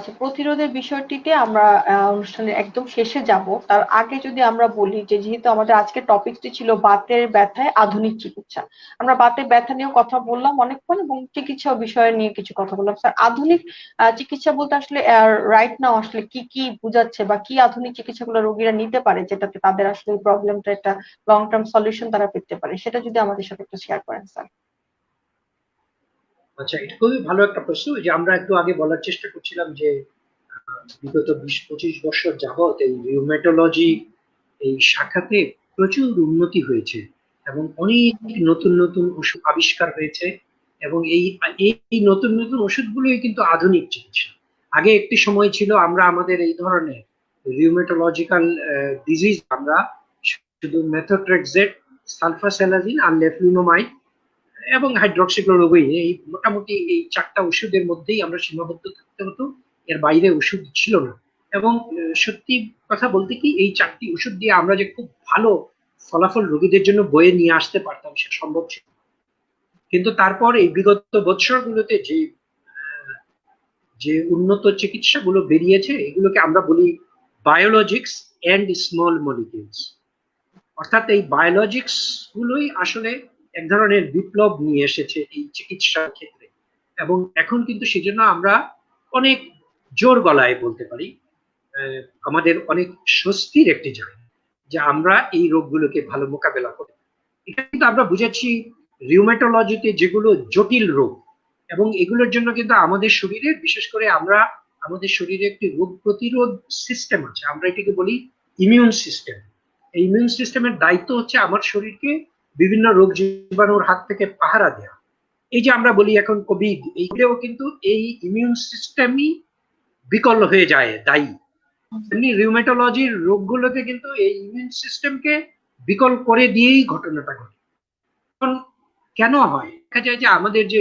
So প্রতিরোধের বিষয়টিতে আমরা অনুষ্ঠানের একদম শেষে যাব, তার আগে যদি আমরা বলি যে যেহেতু আমাদের আজকের টপিকটি ছিল বাতের ব্যথায় আধুনিক চিকিৎসা, আমরা বাতের ব্যথা নিয়েও কথা বললাম অনেকক্ষণ, এবং চিকিৎসা বিষয় নিয়ে কিছু কথা বললাম। স্যার, আধুনিক চিকিৎসা বলতে আসলে রাইট নাও আসলে কি কি বোঝাচ্ছে, বা কি আধুনিক চিকিৎসাগুলো রোগীরা নিতে পারে যেটাতে তাদের আসলে প্রবলেমটা একটা লং টার্ম সলিউশন তারা পেতে পারে, সেটা যদি আমাদের সাথে একটু শেয়ার করেন স্যার। আচ্ছা, এটা খুবই ভালো একটা প্রশ্ন। যে আমরা একটু আগে বলার চেষ্টা করছিলাম যে বিগত 20-25 বছর যাবৎ এই রিউমেটোলজি এই শাখাতে প্রচুর উন্নতি হয়েছে, এবং অনেক নতুন নতুন ওষুধ আবিষ্কার হয়েছে, এবং এই এই নতুন নতুন ওষুধগুলোই কিন্তু আধুনিক চিকিৎসা। আগে একটি সময় ছিল আমরা আমাদের এই ধরনের রিউমেটোলজিক্যাল ডিজিজ আমরা শুধু মেথোট্রেক্সেট, সালফাসালাজিন আর লেফলুনোমাইড এবং হাইড্রক্সিক্লোরোকুইন, এই মোটামুটি এই চারটা ওষুধের মধ্যেই আমরা সীমাবদ্ধ থাকতে হতো, এর বাইরে ওষুধ ছিল না। এবং সত্যি কথা বলতে কি, এই চারটি ওষুধ দিয়ে আমরা যে খুব ভালো ফলাফল রোগীদের জন্য বয়ে নিয়ে আসতে পারতাম সে সম্ভব ছিল। কিন্তু তারপর এই বিগত বৎসরগুলোতে যে যে উন্নত চিকিৎসাগুলো বেরিয়েছে, এগুলোকে আমরা বলি বায়োলজিক্স এন্ড স্মল মলিকিউলস। অর্থাৎ এই বায়োলজিক্স গুলোই আসলে এক ধরনের বিপ্লব নিয়ে এসেছে এই চিকিৎসার ক্ষেত্রে। এবং এখন কিন্তু সেজন্য আমরা অনেক জোর গলায় বলতে পারি, আমাদের অনেক স্বস্তির একটি জায়গা যে আমরা এই রোগগুলোকে ভালো মোকাবেলা করি। এটা কিন্তু আমরা বুঝেছি রিউমেটোলজিতে যেগুলো জটিল রোগ, এবং এগুলোর জন্য কিন্তু আমাদের শরীরে, বিশেষ করে আমরা আমাদের শরীরে একটি রোগ প্রতিরোধ সিস্টেম আছে, আমরা এটাকে বলি ইমিউন সিস্টেম। এই ইমিউন সিস্টেমের দায়িত্ব হচ্ছে আমার শরীরকে বিভিন্ন রোগ জীবাণুর হাত থেকে পাহারা দেওয়া। এই যে আমরা বলি এখন কোভিড, এইগুলোও কিন্তু এই ইমিউন সিস্টেমই বিকল হয়ে যায় দায়ী। এমনি রিউমেটোলজির রোগগুলোতে কিন্তু এই ইমিউন সিস্টেমকে বিকল করে দিয়েই ঘটনাটা ঘটে। এখন কেন হয়? দেখা যায় যে আমাদের যে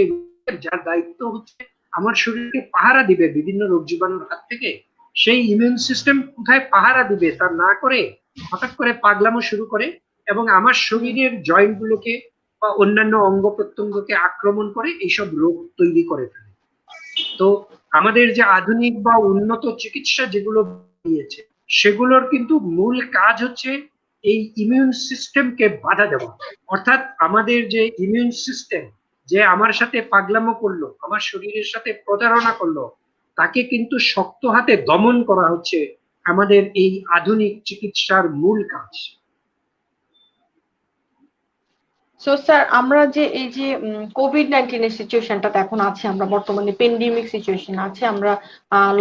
যার দায়িত্ব হচ্ছে আমার শরীরকে পাহারা দিবে বিভিন্ন রোগ জীবাণুর হাত থেকে, সেই ইমিউন সিস্টেম কোথায় পাহারা দিবে তা না করে হঠাৎ করে পাগলামো শুরু করে, এবং আমার শরীরের জয়েন্ট গুলোকে বা অন্যান্য অঙ্গ প্রত্যঙ্গকে আক্রমণ করে এইসব রোগ তৈরি করে ফেলে। তো আমাদের যে আধুনিক বা উন্নত চিকিৎসা যেগুলো দিয়েছে, সেগুলোর কিন্তু মূল কাজ হচ্ছে এই ইমিউন সিস্টেমকে বাধা দেওয়া। অর্থাৎ আমাদের যে ইমিউন সিস্টেম যে আমার সাথে পাগলামো করলো, আমার শরীরের সাথে প্রতারণা করলো, তাকে কিন্তু শক্ত হাতে দমন করা হচ্ছে আমাদের এই আধুনিক চিকিৎসার মূল কাজ। সো স্যার, আমরা যে এই যে কোভিড-19 এর সিচুয়েশনটাতে এখন আছি, আমরা বর্তমানে পেন্ডেমিক সিচুয়েশন আছে, আমরা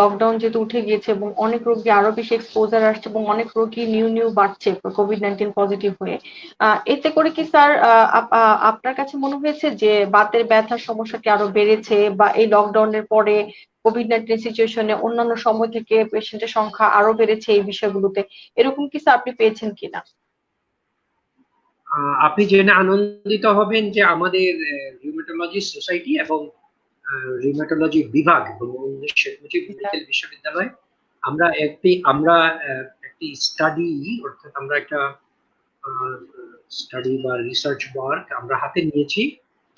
লকডাউন যেহেতু উঠে গিয়েছে এবং অনেক রোগী আরো বেশি এক্সপোজার আসছে এবং অনেক রোগী নিউ নিউ বাড়ছে কোভিড-19 পজিটিভ হয়ে। এতে করে কি স্যার আপনার কাছে মনে হয়েছে যে বাতের ব্যথার সমস্যা কি আরো বেড়েছে, বা এই লকডাউনের পরে কোভিড-19 সিচুয়েশনে অন্যান্য সময় থেকে পেশেন্টের সংখ্যা আরো বেড়েছে এই বিষয়গুলোতে, এরকম কি স্যার আপনি পেয়েছেন কিনা? আপনি জেনে আনন্দিত হবেন যে আমাদের রিউমেটোলজি সোসাইটি এবং রিউমেটোলজি বিভাগ বঙ্গবন্ধু শেখ মুজিব মেডিকেল বিশ্ববিদ্যালয় আমরা একটি স্টাডি, অর্থাৎ আমরা একটা স্টাডি বা রিসার্চ ওয়ার্ক আমরা হাতে নিয়েছি,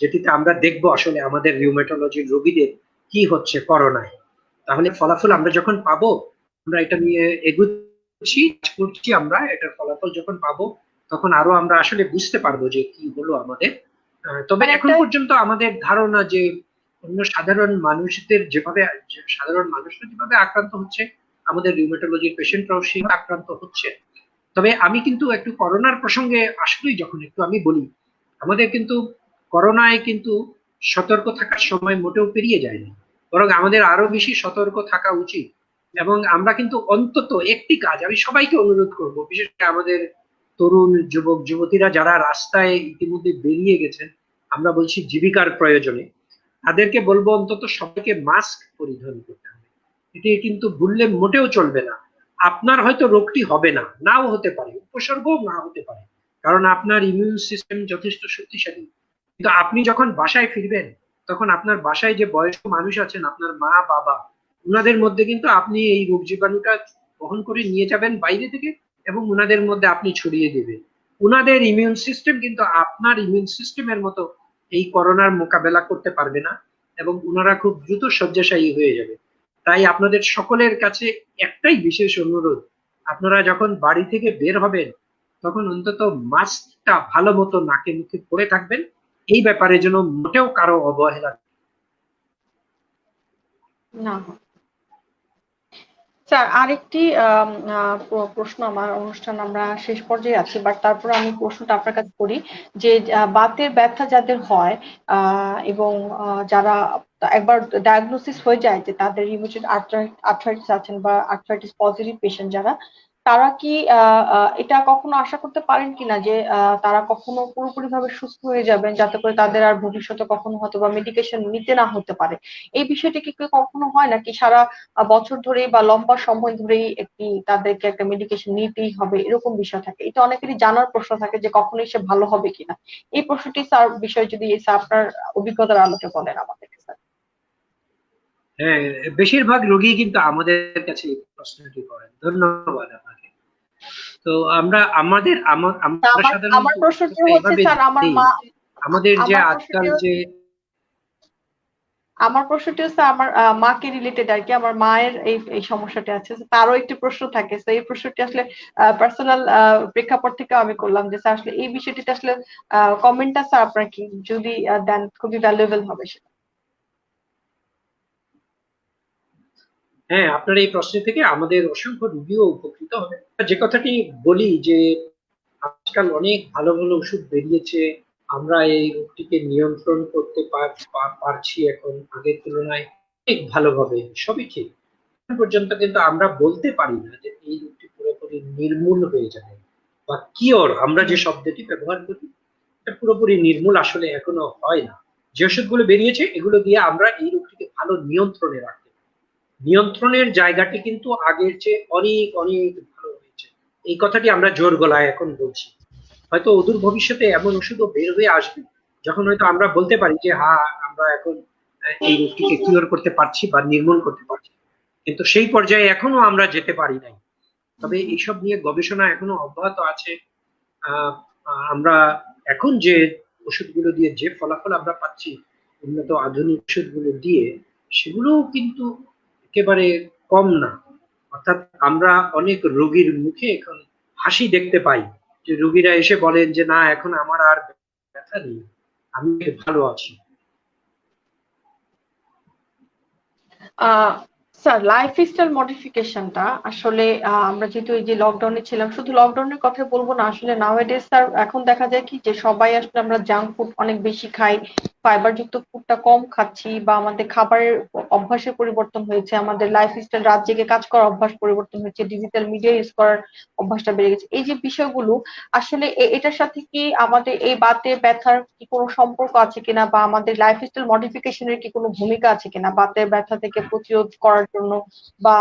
যেটিতে আমরা দেখব আসলে আমাদের রিউমেটোলজির রোগীদের কি হচ্ছে করোনায়। তাহলে ফলাফল আমরা যখন পাবো, আমরা এটা নিয়ে এগুচ্ছি করছি, আমরা এটার ফলাফল যখন পাবো তখন আরো আমরা আসলে বুঝতে পারবো যে কি হলো আমাদের। তবে মানে এখন একটা পর্যন্ত আমাদের ধারণা যে অন্য সাধারণ মানুষরা যেভাবে আক্রান্ত হচ্ছে, আমাদের রিউমেটোলজির পেশেন্টরাও সেভাবে আক্রান্ত হচ্ছে। তবে আমি কিন্তু একটু করোনার প্রসঙ্গে আসলেই যখন একটু আমি বলি, আমাদের কিন্তু করোনায় কিন্তু সতর্ক থাকার সময় মোটেও পেরিয়ে যায়নি, বরং আমাদের আরো বেশি সতর্ক থাকা উচিত। এবং আমরা কিন্তু অন্তত একটি কাজ আমি সবাইকে অনুরোধ করব, বিশেষ করে আমাদের তরুণ যুবক যুবতীরা যারা রাস্তায় ইতিমধ্যে বেরিয়ে গেছেন, আমরা বলছি জীবিকার প্রয়োজনে, তাদেরকে বলবো অন্তত সবাইকে মাস্ক পরিধান করতে হবে। এটি কিন্তু ভুললে মোটেও চলবে না। আপনার হয়তো রোগটি হবে না, নাও হতে পারে, উপসর্গও না হতে পারে, কারণ আপনার ইমিউন সিস্টেম যথেষ্ট শক্তিশালী। কিন্তু আপনি যখন বাসায় ফিরবেন, তখন আপনার বাসায় যে বয়স্ক মানুষ আছেন, আপনার মা বাবা, উনাদের মধ্যে কিন্তু আপনি এই রোগ জীবাণুটা বহন করে নিয়ে যাবেন বাইরে থেকে, এবং উনাদের মধ্যে আপনি ছড়িয়ে দেবেন। উনাদের ইমিউন সিস্টেম কিন্তু আপনার ইমিউন সিস্টেমের মতো এই করোনার মোকাবেলা করতে পারবে না, এবং উনারা খুব দ্রুত শয্যাশায়ী হয়ে যাবে। তাই আপনাদের সকলের কাছে একটাই বিশেষ অনুরোধ, আপনারা যখন বাড়ি থেকে বের হবেন, তখন অন্তত মাস্কটা ভালো মতো নাকে মুখে পরে থাকবেন। এই ব্যাপারে যেন মোটেও কারো অবহেলা। না। স্যার, আরেকটি প্রশ্ন, আমার অনুষ্ঠান আমরা শেষ পর্যায়ে আছি, বাট তারপর আমি প্রশ্নটা আপনার কাছে করি যে বাতের ব্যথা যাদের হয় এবং যারা একবার ডায়াগনোসিস হয়ে যায় যে তাদের রিউমেটয়েড আর্থ্রাইটিস আছেন বা আর্থ্রাইটিস পজিটিভ পেশেন্ট যারা, তারা কি এটা কখনো আশা করতে পারেন কিনা যে তারা কখনো পুরোপুরি ভাবে সুস্থ হয়ে যাবেন, যাতে করে তাদের আর ভবিষ্যতে কখনো হয়তো বা মেডিকেশন নিতে না হতে পারে? এই বিষয়টি কি কখনো হয় নাকি সারা বছর ধরেই বা লম্বা সময় ধরেই তাদেরকে একটা মেডিকেশন নিতেই হবে, এরকম বিষয় থাকে? এটা অনেকেরই জানার প্রশ্ন থাকে যে কখনোই সে ভালো হবে কিনা। এই প্রশ্নটি স্যার বিষয় যদি স্যার আপনার অভিজ্ঞতার আলোকে বলেন আমাদেরকে স্যার। হ্যাঁ, বেশিরভাগ রোগী কিন্তু আমাদের কাছে এই প্রশ্নটি করেন। ধন্যবাদ আপনাকে। তো আমরা আমাদের তা আমরা আমার সাধারণত আমার প্রশ্নটি উত্তরটা হচ্ছে এভাবে স্যার, দিই। আমাদের যে আমার আজকাল প্রশ্নটি যে আমার প্রশ্নটি হচ্ছে আমার মাকে রিলেটেড আর কি। আমার মায়ের এই এই সমস্যাটা আছে, তো তারও একটি প্রশ্ন থাকে, তো এই প্রশ্নটি আসলে পার্সোনাল প্রেক্ষাপট থেকে আমি করলাম যে স্যার আসলে এই বিষয়টিতে আসলে কমেন্টটা স্যার আপনার কি যদি দেন, খুবই ভ্যালুয়েবল হবে সেটা। হ্যাঁ, আপনার এই প্রশ্ন থেকে আমাদের অসংখ্য রোগীও উপকৃত হবে। যে কথাটি বলি যে আজকাল অনেক ভালো ভালো ওষুধ বেরিয়েছে, আমরা এই রোগটিকে নিয়ন্ত্রণ করতে পারছি এখন আগের তুলনায় অনেক ভালোভাবে, সবই ঠিক। এখন পর্যন্ত কিন্তু আমরা বলতে পারি না যে এই রোগটি পুরোপুরি নির্মূল হয়ে যাবে, বা কিওর আমরা যে শব্দটি ব্যবহার করি, এটা পুরোপুরি নির্মূল আসলে এখনো হয় না। যে ওষুধগুলো বেরিয়েছে এগুলো দিয়ে আমরা এই রোগটিকে ভালো নিয়ন্ত্রণে রাখতে পারি। নিয়ন্ত্রণের জায়গাটি কিন্তু আগের চেয়ে অনেক অনেক ভালো হয়েছে, এই কথাটি আমরা জোর গলায় এখন বলছি। হয়তো অদূর ভবিষ্যতে এমন ওষুধও বের হয়ে আসবে, যখন হয়তো আমরা বলতে পারি যে হ্যাঁ, আমরা এখন এই রোগটিকে কিওর করতে পারছি বা নির্মূল করতে পারছি। কিন্তু সেই পর্যায়ে এখনো আমরা যেতে পারি নাই। তবে এইসব নিয়ে গবেষণা এখনো অব্যাহত আছে। আহ, আমরা এখন যে ওষুধগুলো দিয়ে যে ফলাফল আমরা পাচ্ছি, উন্নত আধুনিক ওষুধগুলো দিয়ে, সেগুলোও কিন্তু একেবারে কম না। অর্থাৎ আমরা অনেক রোগীর মুখে এখন হাসি দেখতে পাই, যে রোগীরা এসে বলেন যে না এখন আমার আর ব্যথা নেই, আমি ভালো আছি। আহ স্যার, লাইফস্টাইল মডিফিকেশনটা আসলে আমরা যেহেতু এই যে লকডাউনে ছিলাম, শুধু লকডাউনের কথা বলবো না, আসলে নাওয়াডেজ স্যার এখন দেখা যায় কি যে সবাই আসলে আমরা জাঙ্ক ফুড অনেক বেশি খাই, ফাইবার যুক্ত ফুডটা কম খাচ্ছি, বা আমাদের খাবারের অভ্যাসের পরিবর্তন হয়েছে, আমাদের লাইফস্টাইল রাত জেগে কাজ করার অভ্যাস পরিবর্তন হয়েছে, ডিজিটাল মিডিয়া ইউজ করার অভ্যাসটা বেড়ে গেছে। এই যে বিষয়গুলো আসলে এটার সাথে কি আমাদের এই বাতে ব্যথার কি কোনো সম্পর্ক আছে কিনা, বা আমাদের লাইফস্টাইল মডিফিকেশনের কি কোনো ভূমিকা আছে কিনা বাতের ব্যথা থেকে প্রতিরোধ করার জন্য, বা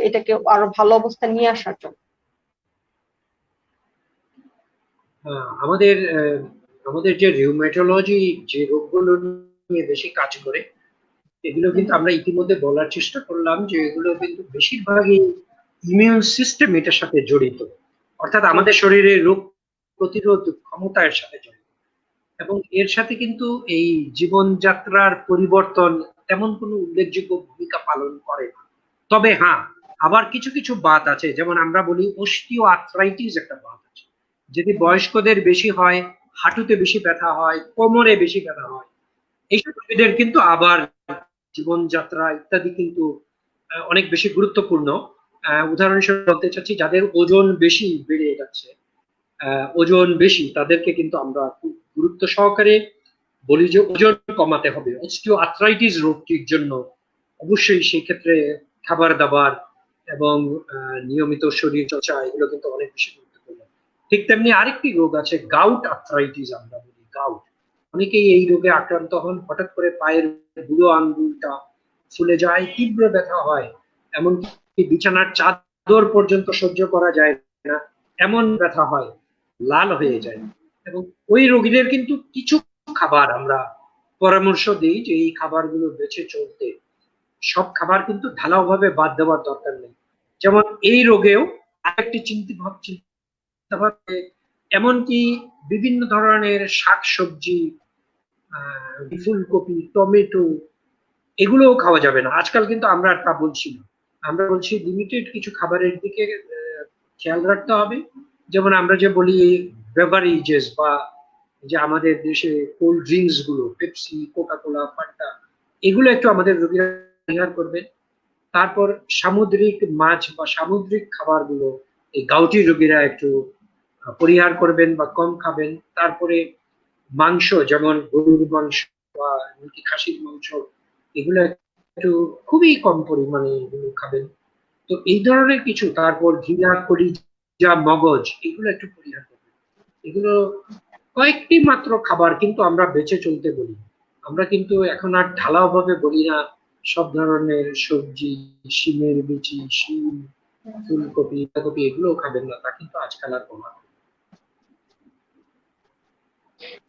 এটাকে আরো ভালো অবস্থা নিয়ে আসার জন্য? আমাদের আমাদের যে রিউমেটোলজি যে রোগগুলো নিয়ে বেশি কাজ করে, এগুলো হুম, কিন্তু আমরা ইতিমধ্যে বলার চেষ্টা করলাম যে এগুলো কিন্তু বেশিরভাগই ইমিউন সিস্টেম এটার সাথে জড়িত, অর্থাৎ আমাদের জড়িত। শরীরে রোগ প্রতিরোধ ক্ষমতার সাথে জড়িত। এবং এর সাথে কিন্তু এই জীবনযাত্রার পরিবর্তন তেমন কোনো উল্লেখযোগ্য ভূমিকা পালন করে না। তবে হ্যাঁ, আবার কিছু কিছু বাত আছে, যেমন আমরা বলি অস্টিও আর্থ্রাইটিস একটা বাত আছে, যদি বয়স্কদের বেশি হয়, হাঁটুতে বেশি ব্যথা হয়, কোমরে বেশি ব্যথা হয়, এইসব রোগীদের কিন্তু আবার জীবনযাত্রা ইত্যাদি কিন্তু অনেক বেশি গুরুত্বপূর্ণ। উদাহরণস্বরূপ বলতে চাচ্ছি, যাদের ওজন বেশি বেড়ে যাচ্ছে, ওজন বেশি, তাদেরকে কিন্তু আমরা খুব গুরুত্ব সহকারে বলি যে ওজন কমাতে হবে অস্টিও আর্থ্রাইটিস রোগটির জন্য। অবশ্যই সেই ক্ষেত্রে খাবার দাবার এবং নিয়মিত শরীর চর্চা এগুলো কিন্তু অনেক বেশি গুরুত্বপূর্ণ। ঠিক তেমনি আরেকটি রোগ আছে গাউট আর্থ্রাইটিস, আমরা বলি গাউট। অনেকেই এই রোগে আক্রান্ত হন, হঠাৎ করে পায়ের বুড়ো আঙ্গুলটা ফুলে যায়, তীব্র ব্যথা হয়, এমনকি বিছানার চাদর পর্যন্ত সহ্য করা যায় না, এমন ব্যথা হয়, লাল হয়ে যায়। এবং ওই রোগীদের কিন্তু কিছু খাবার আমরা পরামর্শ দিই যে এই খাবারগুলো বেছে চলতে। সব খাবার কিন্তু ঢালাওভাবে বাদ দেওয়ার দরকার নেই। যেমন এই রোগেও আরেকটি চিন্তা ভাবনা, এমনকি বিভিন্ন ধরনের শাক সবজি, ফুলকপি, টমেটো, এগুলোও খাওয়া যাবে না। আজকাল কিন্তু আমরা তা বলছি না, আমরা বলছি লিমিটেড কিছু খাবারের দিকে খেয়াল রাখতে হবে। যেমন আমরা যে বলি বেভারেজেস, বা যে আমাদের দেশে কোল্ড ড্রিঙ্কস গুলো, পেপসি, কোকা কোলা, ফান্টা, এগুলো একটু আমাদের রোগীরা পরিহার করবেন। তারপর সামুদ্রিক মাছ বা সামুদ্রিক খাবারগুলো এই গাউটি রোগীরা একটু পরিহার করবেন বা কম খাবেন। তারপরে মাংস, যেমন গরুর মাংস বা খাসির মাংস, এগুলো একটু খুবই কম পরিমাণে এগুলো খাবেন। তো এই ধরনের কিছু, তারপর ঘিরা, কলিজা, মগজ, এগুলো একটু পরিহার করবেন। এগুলো কয়েকটি মাত্র খাবার, কিন্তু আমরা বেঁচে চলতে বলি। আমরা কিন্তু এখন আর ঢালাও ভাবে বলি না সব ধরনের সবজি, শিমের বিচি, শিম, ফুলকপি, বাঁধাকপি এগুলোও খাবেন না, তা কিন্তু আজকাল আর বলা হয় না।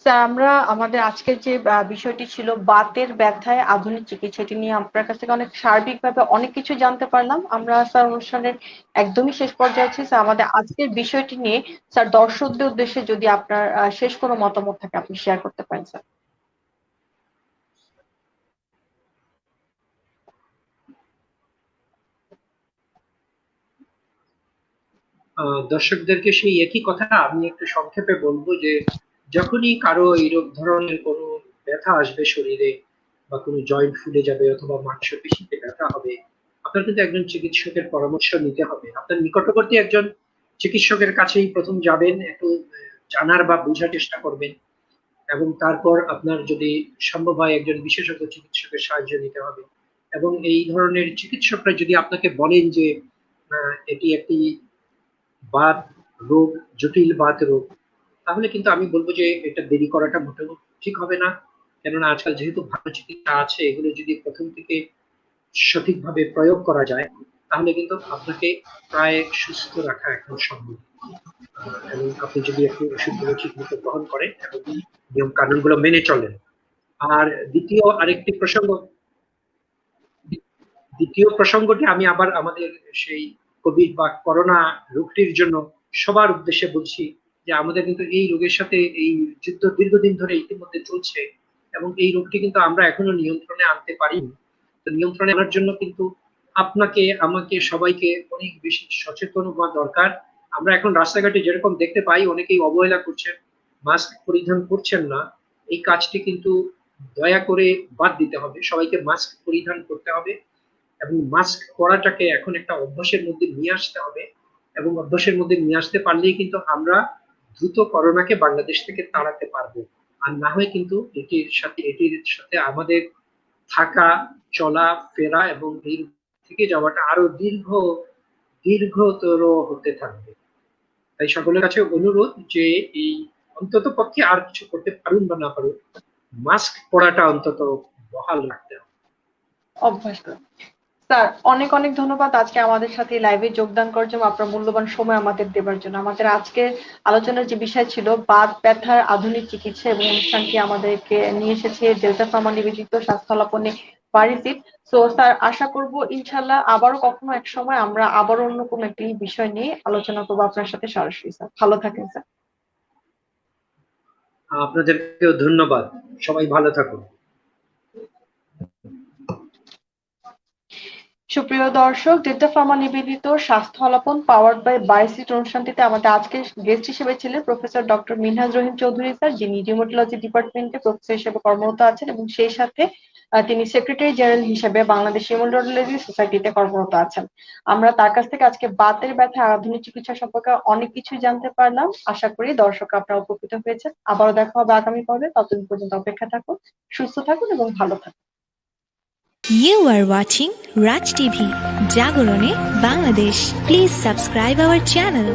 স্যার, আমরা আমাদের আজকের যে বিষয়টি ছিল বাতের ব্যথায় আধুনিক চিকিৎসা, এটি নিয়ে আপনার কাছ থেকে অনেক সার্বিকভাবে অনেক কিছু জানতে পারলাম। আমরা স্যার অনুষ্ঠানের একদমই শেষ পর্যায়ে আছি স্যার। আমাদের আজকের বিষয়টি নিয়ে স্যার দর্শকদের উদ্দেশ্যে যদি আপনার শেষ কোনো মতামত থাকে আপনি শেয়ার করতে পারেন স্যার। দর্শকদেরকে সেই একই কথা আমি একটু সংক্ষেপে বলবো যে যখনই কারো এইরকম ধরনের কোনো ব্যথা আসবে শরীরে, বা কোনো জয়েন্ট ফুলে যাবে অথবা মাংসপেশিতে ব্যথা হবে, আপনার কিন্তু একজন চিকিৎসকের পরামর্শ নিতে হবে। আপনার নিকটবর্তী একজন চিকিৎসকের কাছেই প্রথম যাবেন, একটু জানার বা বোঝার চেষ্টা করবেন, এবং তারপর আপনার যদি সম্ভব হয় একজন বিশেষজ্ঞ চিকিৎসকের সাহায্য নিতে হবে। এবং এই ধরনের চিকিৎসকরা যদি আপনাকে বলেন যে এটি একটি বাত রোগ, জটিল বাত রোগ, তাহলে কিন্তু আমি বলবো যে এটা দেরি করাটা মোটেও ঠিক হবে না। কেননা আজকাল যেহেতু ভালো চিকিৎসা আছে, এগুলো যদি প্রথম থেকে সঠিকভাবে প্রয়োগ করা যায়, তাহলে কিন্তু আপনাকে প্রায় সুস্থ রাখা এখন সম্ভব। এবং আপনি যদি একটু ওষুধগুলো ঠিক মতো গ্রহণ করেন এবং নিয়ম কানুন গুলো মেনে চলেন। আর দ্বিতীয় আরেকটি প্রসঙ্গ, দ্বিতীয় প্রসঙ্গটি আমি আবার আমাদের সেই কোভিড বা করোনা রোগটির জন্য সবার উদ্দেশ্যে বলছি যে আমাদের কিন্তু এই রোগের সাথে এই যুদ্ধ দীর্ঘদিন ধরে ইতিমধ্যে চলছে, এবং এই রোগটি কিন্তু আমরা এখনো নিয়ন্ত্রণে আনতে পারিনি। তো নিয়ন্ত্রণে আনার জন্য কিন্তু আপনাকে, আমাকে, সবাইকে অনেক বেশি সচেতন হওয়া দরকার। আমরা এখন রাস্তাঘাটে যেরকম দেখতে পাই অনেকেই অবহেলা করছেন, মাস্ক পরিধান করছেন না। এই কাজটি কিন্তু দয়া করে বাদ দিতে হবে, সবাইকে মাস্ক পরিধান করতে হবে এবং মাস্ক পরাটাকে এখন একটা অভ্যাসের মধ্যে নিয়ে আসতে হবে, এবং অভ্যাসের মধ্যে নিয়ে আসতে পারলেই কিন্তু আমরা দ্রুত করোনাকে বাংলাদেশ থেকে তাড়াতে পারবো। আর না হয় কিন্তু এটির সাথে আমাদের থাকা, চলা ফেরা এবং এর থেকে যাওয়াটা আরো দীর্ঘতর হতে থাকবে। তাই সকলের কাছে অনুরোধ যে এই অন্তত পক্ষে আর কিছু করতে পারুন বা না পারুন, মাস্ক পরাটা অন্তত বহাল রাখতে হবে। অভ্যাস করে। স্যার অনেক অনেক ধন্যবাদ আজকে আমাদের সাথে লাইভে যোগদান করার জন্য, আপনার মূল্যবান সময় আমাদের দেবার জন্য। আমাদের আজকের আলোচনার যে বিষয় ছিল বাত ব্যথার আধুনিক চিকিৎসা, এবং অনুষ্ঠানটি আমাদেরকে নিয়ে এসেছে ডেল্টা ফার্মা নিবেদিত স্বাস্থ্যলাপনে বারিসিট। সো স্যার আশা করব ইনশাল্লাহ আবারও কখনো এক সময় আমরা আবারও অন্য কোনো একটি বিষয় নিয়ে আলোচনা করবো আপনার সাথে সরাসরি। স্যার ভালো থাকেন স্যার। আপনাদেরকেও ধন্যবাদ, সবাই ভালো থাকুন। সুপ্রিয় দর্শক, ডেল্টা ফার্মা নিবেদিত স্বাস্থ্য আলাপন পাওয়ার্ড বাই বায়োসিট অনুষ্ঠানটিতে আমাদের আজকে গেস্ট হিসেবে ছিলেন প্রফেসর ডক্টর মিনহাজ রহিম চৌধুরী স্যার, যিনি রিউমাটোলজি ডিপার্টমেন্টে প্রফেসর হিসেবে কর্মরত আছেন, এবং সেই সাথে তিনি সেক্রেটারি জেনারেল হিসেবে বাংলাদেশ রিউমাটোলজি সোসাইটিতে কর্মরত আছেন। আমরা তার কাছ থেকে আজকে বাতের ব্যথা আধুনিক চিকিৎসা সম্পর্কে অনেক কিছু জানতে পারলাম। আশা করি দর্শক আপনারা উপকৃত হয়েছেন। আবারও দেখা হবে আগামী পর্বে, ততদিন পর্যন্ত অপেক্ষা থাকুন, সুস্থ থাকুন এবং ভালো থাকুন। You are watching Raj TV, Jagorone, Bangladesh. Please subscribe our channel.